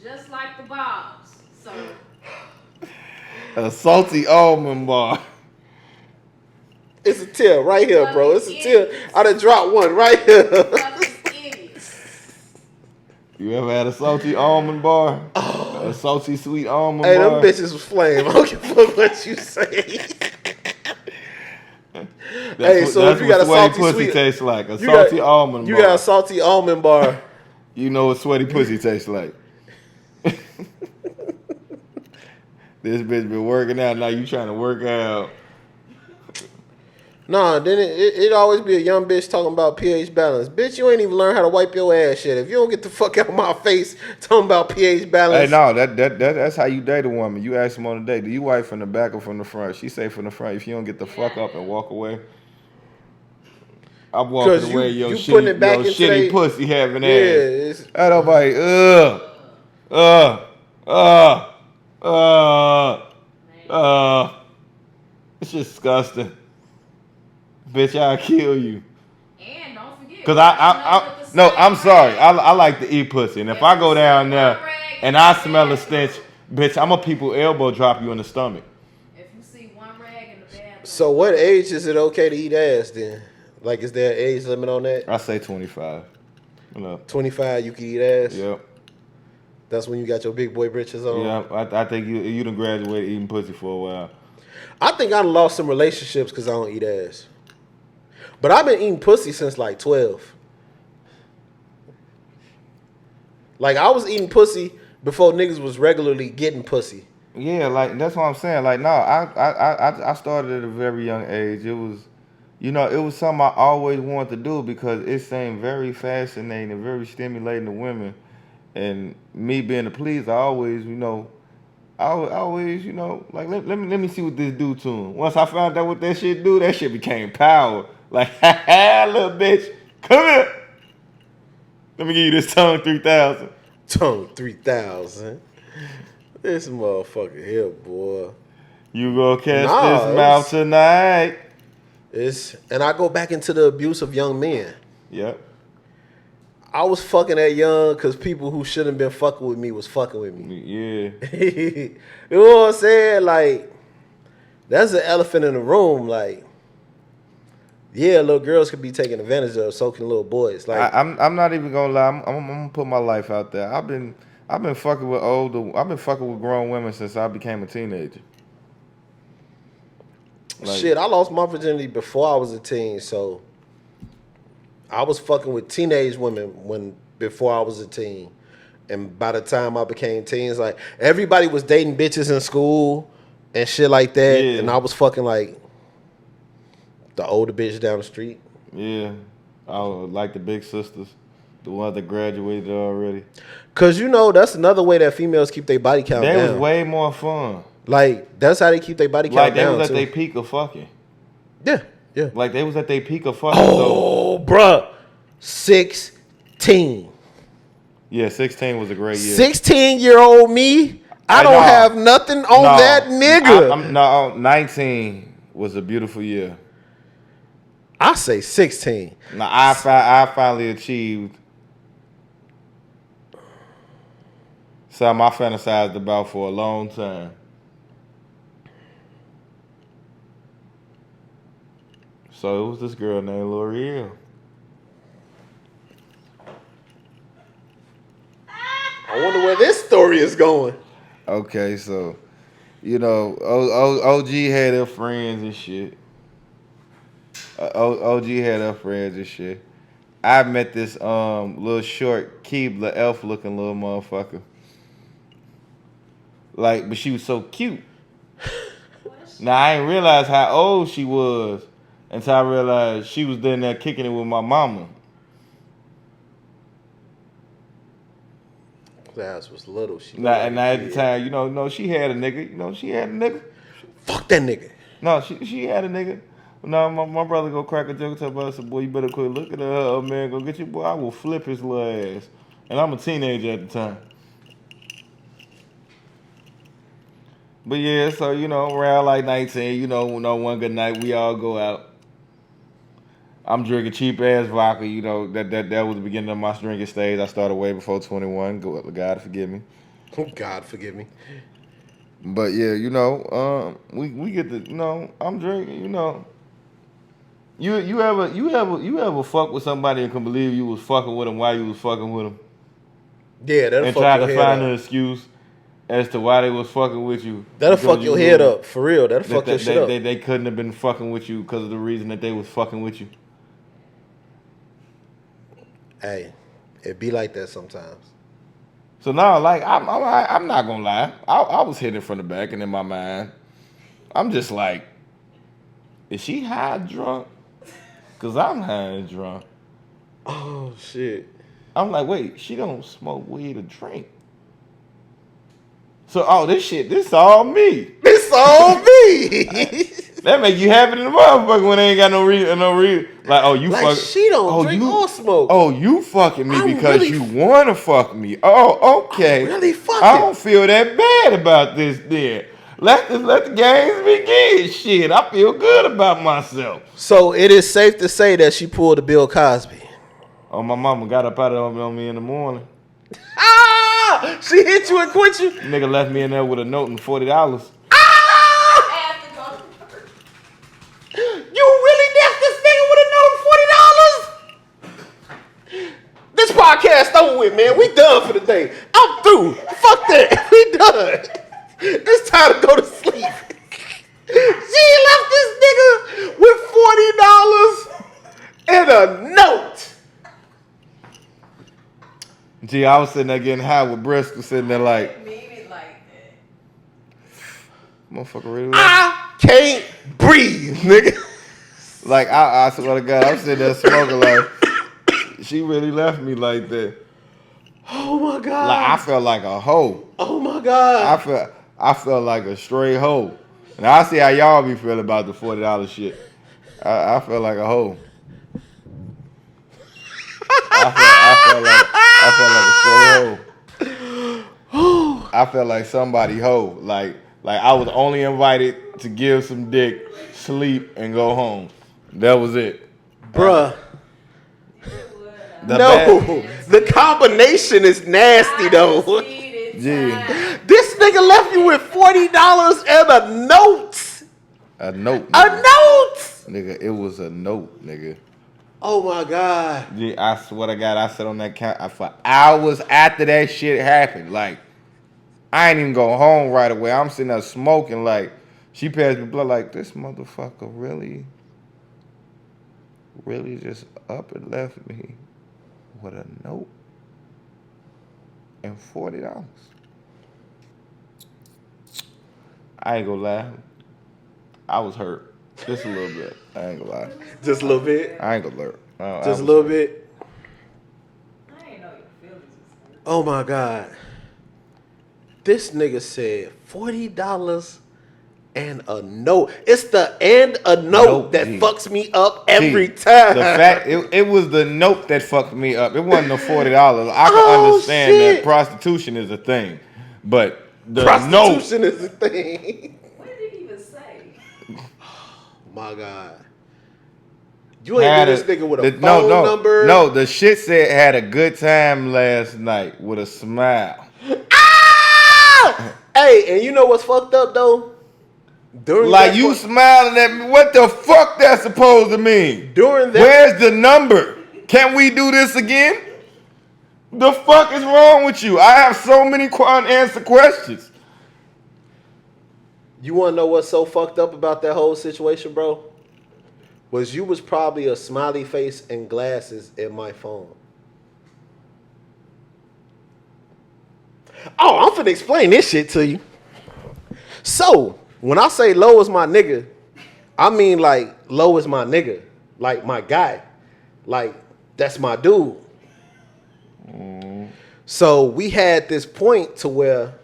[SPEAKER 3] Just like the Bobs. So
[SPEAKER 2] A salty almond bar.
[SPEAKER 1] It's a tear right here, bro. It's a tear. I done dropped one right here.
[SPEAKER 3] fucking idiots.
[SPEAKER 2] You ever had a salty almond bar? A salty sweet almond
[SPEAKER 1] Hey,
[SPEAKER 2] bar?
[SPEAKER 1] them bitches was flame. I don't give a fuck what you say. Hey, so if you got a
[SPEAKER 2] sweaty
[SPEAKER 1] salty
[SPEAKER 2] pussy
[SPEAKER 1] sweet,
[SPEAKER 2] tastes like a
[SPEAKER 1] you
[SPEAKER 2] salty
[SPEAKER 1] got-
[SPEAKER 2] almond
[SPEAKER 1] you
[SPEAKER 2] bar.
[SPEAKER 1] got a salty almond bar.
[SPEAKER 2] You know what sweaty pussy tastes like. This bitch been working out. Now you trying to work out.
[SPEAKER 1] Nah, then it always be a young bitch talking about pH balance. Bitch, you ain't even learn how to wipe your ass yet. If you don't get the fuck out of my face talking about pH balance.
[SPEAKER 2] Hey, no, that's how you date a woman. You ask them on a date, do you wipe from the back or from the front? She say from the front. If you don't get the fuck up and walk away, I'm walking
[SPEAKER 1] 'Cause
[SPEAKER 2] away.
[SPEAKER 1] you
[SPEAKER 2] Your
[SPEAKER 1] putting it back
[SPEAKER 2] your
[SPEAKER 1] into
[SPEAKER 2] shitty
[SPEAKER 1] they-
[SPEAKER 2] pussy having
[SPEAKER 1] Yeah,
[SPEAKER 2] ass.
[SPEAKER 1] it's,
[SPEAKER 2] Ain't nobody. It's disgusting. Bitch, I'll kill you.
[SPEAKER 3] And don't forget.
[SPEAKER 2] Cause I'm
[SPEAKER 3] wash
[SPEAKER 2] sorry.
[SPEAKER 3] your
[SPEAKER 2] I like to eat pussy, and if I go down there and I smell a stench, bitch, I'm a people elbow drop you in the stomach.
[SPEAKER 3] If you see one rag in the bathroom.
[SPEAKER 1] so what age is it okay to eat ass then? Like, is there an age limit on that?
[SPEAKER 2] I say 25. You know.
[SPEAKER 1] 25, you can eat ass?
[SPEAKER 2] Yep.
[SPEAKER 1] That's when you got your big boy britches on?
[SPEAKER 2] Yeah. I think you done graduated eating pussy for a while.
[SPEAKER 1] I think I lost some relationships because I don't eat ass. But I've been eating pussy since like 12. Like, I was eating pussy before niggas was regularly getting pussy.
[SPEAKER 2] Yeah, like that's what I'm saying. Like, no, I started at a very young age. It was, it was something I always wanted to do because it seemed very fascinating and very stimulating to women. And me being a pleaser, I always, like let me see what this do to him. Once I found out what that shit do, that shit became power. Like, ha, little bitch, come here. Let me give you this tongue 3000.
[SPEAKER 1] Tongue 3000. This motherfucker here, boy.
[SPEAKER 2] You gonna catch
[SPEAKER 1] Nah,
[SPEAKER 2] this mouth tonight.
[SPEAKER 1] And I go back into the abuse of young men.
[SPEAKER 2] Yep.
[SPEAKER 1] I was fucking that young because people who shouldn't been fucking with me was fucking with me.
[SPEAKER 2] Yeah.
[SPEAKER 1] You know what I'm saying? Like, that's an elephant in the room. Like, yeah, little girls could be taken advantage of, so can little boys. Like,
[SPEAKER 2] I'm not even gonna lie. I'm gonna put my life out there. I've I've been fucking with grown women since I became a teenager. Like,
[SPEAKER 1] Shit, I lost my virginity before I was a teen, so I was fucking with teenage women before I was a teen. And by the time I became teens, like everybody was dating bitches in school and shit like that.
[SPEAKER 2] Yeah.
[SPEAKER 1] And I was fucking like the older bitch down the street.
[SPEAKER 2] yeah, I was like the big sisters, the ones that graduated already.
[SPEAKER 1] Cause you know that's another way that females keep their body count
[SPEAKER 2] That
[SPEAKER 1] down.
[SPEAKER 2] was way more fun.
[SPEAKER 1] Like that's how they keep their body count
[SPEAKER 2] Like they
[SPEAKER 1] down.
[SPEAKER 2] was at
[SPEAKER 1] too.
[SPEAKER 2] their peak of fucking.
[SPEAKER 1] Yeah, yeah.
[SPEAKER 2] Like they was at their peak of fucking.
[SPEAKER 1] Oh, bruh. 16.
[SPEAKER 2] Yeah, 16 was a great year.
[SPEAKER 1] 16-year-old me, I don't have nothing on that nigga.
[SPEAKER 2] No, 19 was a beautiful year.
[SPEAKER 1] I say 16.
[SPEAKER 2] Now I finally achieved something I fantasized about for a long time. So it was this girl named L'Oreal.
[SPEAKER 1] I wonder where this story is going.
[SPEAKER 2] Okay, so you know, OG had her friends and shit. OG had her friends and shit. I met this little short Keebler elf looking little motherfucker. Like, but she was so cute. Now I ain't realize how old she was until I realized she was down there kicking it with my mama.
[SPEAKER 1] Class was little.
[SPEAKER 2] And at the time, you know, she had a nigga. You know, she had a nigga.
[SPEAKER 1] Fuck that nigga.
[SPEAKER 2] No, she had a nigga. No, my brother go crack a joke to her. I said, boy, you better quit looking at her, man. Go get your boy. I will flip his little ass. And I'm a teenager at the time. But yeah, so, you know, around like 19, you know, one good night, we all go out. I'm drinking cheap ass vodka, you know, that was the beginning of my drinking stage. I started way before 21. God forgive me.
[SPEAKER 1] Oh, God forgive me.
[SPEAKER 2] But yeah, you know, we get the, you know, I'm drinking, you know. You ever fuck with somebody and can believe you was fucking with them while you was fucking with them?
[SPEAKER 1] Yeah, that'll
[SPEAKER 2] and
[SPEAKER 1] fuck
[SPEAKER 2] try
[SPEAKER 1] your
[SPEAKER 2] to
[SPEAKER 1] head
[SPEAKER 2] find
[SPEAKER 1] up.
[SPEAKER 2] an excuse as to why they was fucking with you.
[SPEAKER 1] That'll
[SPEAKER 2] because
[SPEAKER 1] fuck your
[SPEAKER 2] you
[SPEAKER 1] head
[SPEAKER 2] knew
[SPEAKER 1] up, for real. That'll fuck your shit up.
[SPEAKER 2] They couldn't have been fucking with you because of the reason that they was fucking with you.
[SPEAKER 1] Hey, it be like that sometimes.
[SPEAKER 2] So now, like, I'm not gonna lie. I was hitting from the back, and in my mind, I'm just like, is she high or drunk? Cause I'm high and drunk.
[SPEAKER 1] Oh shit.
[SPEAKER 2] I'm like, wait, she don't smoke weed or drink. So, this all me.
[SPEAKER 1] It's all me.
[SPEAKER 2] That make you happy in the motherfucker when they ain't got no reason. Like, oh, you
[SPEAKER 1] like
[SPEAKER 2] fucking.
[SPEAKER 1] she don't drink or smoke.
[SPEAKER 2] Oh, you fucking me
[SPEAKER 1] I'm
[SPEAKER 2] because
[SPEAKER 1] really
[SPEAKER 2] you wanna fuck me. Oh, okay.
[SPEAKER 1] I'm really fucking.
[SPEAKER 2] I don't feel that bad about this then. Let the games begin. Shit, I feel good about myself.
[SPEAKER 1] So it is safe to say that she pulled a Bill Cosby.
[SPEAKER 2] Oh, my mama got up out of on me in the morning.
[SPEAKER 1] Ah! She hit you and quit you.
[SPEAKER 2] Nigga left me in there with a note and $40.
[SPEAKER 1] Ah!
[SPEAKER 3] After going to work.
[SPEAKER 1] You really left this nigga with a note $40? This podcast over with, man. We done for the day. I'm through. Fuck that. We done. It's time to go to sleep. She left this nigga with $40 and a note.
[SPEAKER 2] Gee, I was sitting there getting high with Bristol sitting there like,
[SPEAKER 3] Mean it like that.
[SPEAKER 2] motherfucker really
[SPEAKER 1] I can't breathe, nigga.
[SPEAKER 2] like I swear to God, I'm sitting there smoking like she really left me like that.
[SPEAKER 1] Oh my God.
[SPEAKER 2] Like I felt like a hoe.
[SPEAKER 1] Oh my God.
[SPEAKER 2] I felt like a straight hoe. And I see how y'all be feeling about the $40 shit. I felt like a hoe. I felt like a straight hoe. I felt like somebody hoe. Like I was only invited to give some dick, sleep, and go home. That was it.
[SPEAKER 1] Bruh.
[SPEAKER 2] The
[SPEAKER 1] No,
[SPEAKER 2] bad-
[SPEAKER 1] the combination is nasty though.
[SPEAKER 2] Yeah.
[SPEAKER 1] This nigga left you with $40 and a note.
[SPEAKER 2] A note.
[SPEAKER 1] A
[SPEAKER 2] Nigga.
[SPEAKER 1] note.
[SPEAKER 2] Nigga, it was a note, nigga.
[SPEAKER 1] Oh my God.
[SPEAKER 2] Yeah, I swear to God, I sat on that couch for hours after that shit happened. Like, I ain't even go home right away. I'm sitting there smoking. Like, she passed me blood. Like, this motherfucker really just up and left me with a note and $40. I ain't gonna lie. I was hurt. Just a little bit. I ain't gonna lie.
[SPEAKER 1] Just a little bit.
[SPEAKER 2] I ain't gonna lie. I
[SPEAKER 1] Just a
[SPEAKER 2] was
[SPEAKER 1] little
[SPEAKER 2] hurt.
[SPEAKER 1] bit.
[SPEAKER 3] I ain't know your feelings was hurt.
[SPEAKER 1] Oh my God. This nigga said $40 and a note. It's the and a note
[SPEAKER 2] Nope,
[SPEAKER 1] that
[SPEAKER 2] G.
[SPEAKER 1] fucks me up every
[SPEAKER 2] G,
[SPEAKER 1] time.
[SPEAKER 2] The fact it was the note that fucked me up. It wasn't the $40. I can
[SPEAKER 1] Oh,
[SPEAKER 2] understand
[SPEAKER 1] shit.
[SPEAKER 2] that prostitution is a thing, but the
[SPEAKER 1] Prostitution
[SPEAKER 2] note.
[SPEAKER 1] is a thing.
[SPEAKER 3] What did he even say?
[SPEAKER 1] My God. You ain't do this nigga with a phone
[SPEAKER 2] no,
[SPEAKER 1] number.
[SPEAKER 2] No, the shit said had a good time last night with a smile.
[SPEAKER 1] Ah! Hey, and you know what's fucked up though? During
[SPEAKER 2] Like
[SPEAKER 1] that
[SPEAKER 2] you
[SPEAKER 1] point-
[SPEAKER 2] smiling at me. What the fuck that supposed to mean?
[SPEAKER 1] During that-
[SPEAKER 2] Where's the number? Can we do this again? The fuck is wrong with you? I have so many unanswered questions.
[SPEAKER 1] You wanna know what's so fucked up about that whole situation, bro? Was you was probably a smiley face and glasses in my phone. Oh, I'm finna explain this shit to you. So, when I say Low is my nigga, I mean like Low is my nigga. Like my guy. Like, that's my dude. So we had this point to where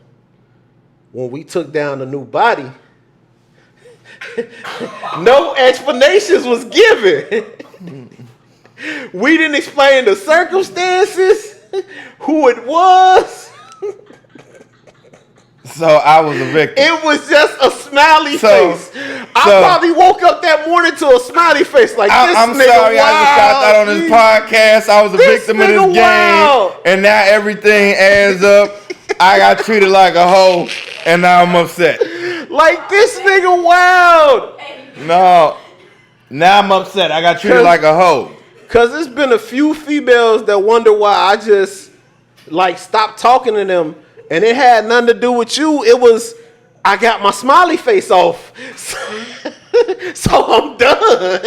[SPEAKER 1] when we took down the new body, no explanations was given. We didn't explain the circumstances, who it was.
[SPEAKER 2] So I was a victim.
[SPEAKER 1] It was just a smiley
[SPEAKER 2] So-
[SPEAKER 1] face. I probably woke up that morning to a smiley face like this
[SPEAKER 2] I'm
[SPEAKER 1] nigga
[SPEAKER 2] sorry
[SPEAKER 1] wild.
[SPEAKER 2] I just got that on this
[SPEAKER 1] G.
[SPEAKER 2] podcast. I was a
[SPEAKER 1] This
[SPEAKER 2] victim of this
[SPEAKER 1] nigga
[SPEAKER 2] game.
[SPEAKER 1] wild.
[SPEAKER 2] And now everything adds up. I got treated like a hoe, and now I'm upset.
[SPEAKER 1] Like this nigga wild.
[SPEAKER 2] No. Now I'm upset. I got treated like a hoe.
[SPEAKER 1] Cause there's been a few females that wonder why I just like stopped talking to them, and it had nothing to do with you. It was I got my smiley face off, so I'm done.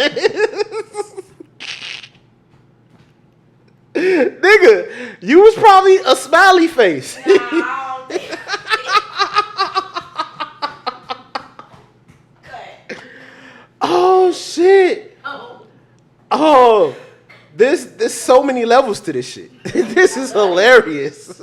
[SPEAKER 1] Nigga, you was probably a smiley face.
[SPEAKER 3] Nah, I don't think-
[SPEAKER 1] Oh shit.
[SPEAKER 3] Oh,
[SPEAKER 1] Oh, there's so many levels to this shit. This is hilarious.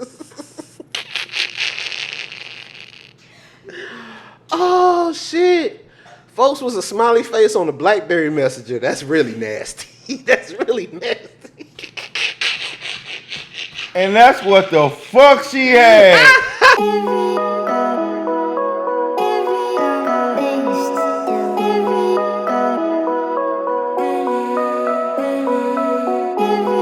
[SPEAKER 1] Oh shit. Folks was a smiley face on the BlackBerry Messenger. That's really nasty. That's really nasty.
[SPEAKER 2] And that's what the fuck she had.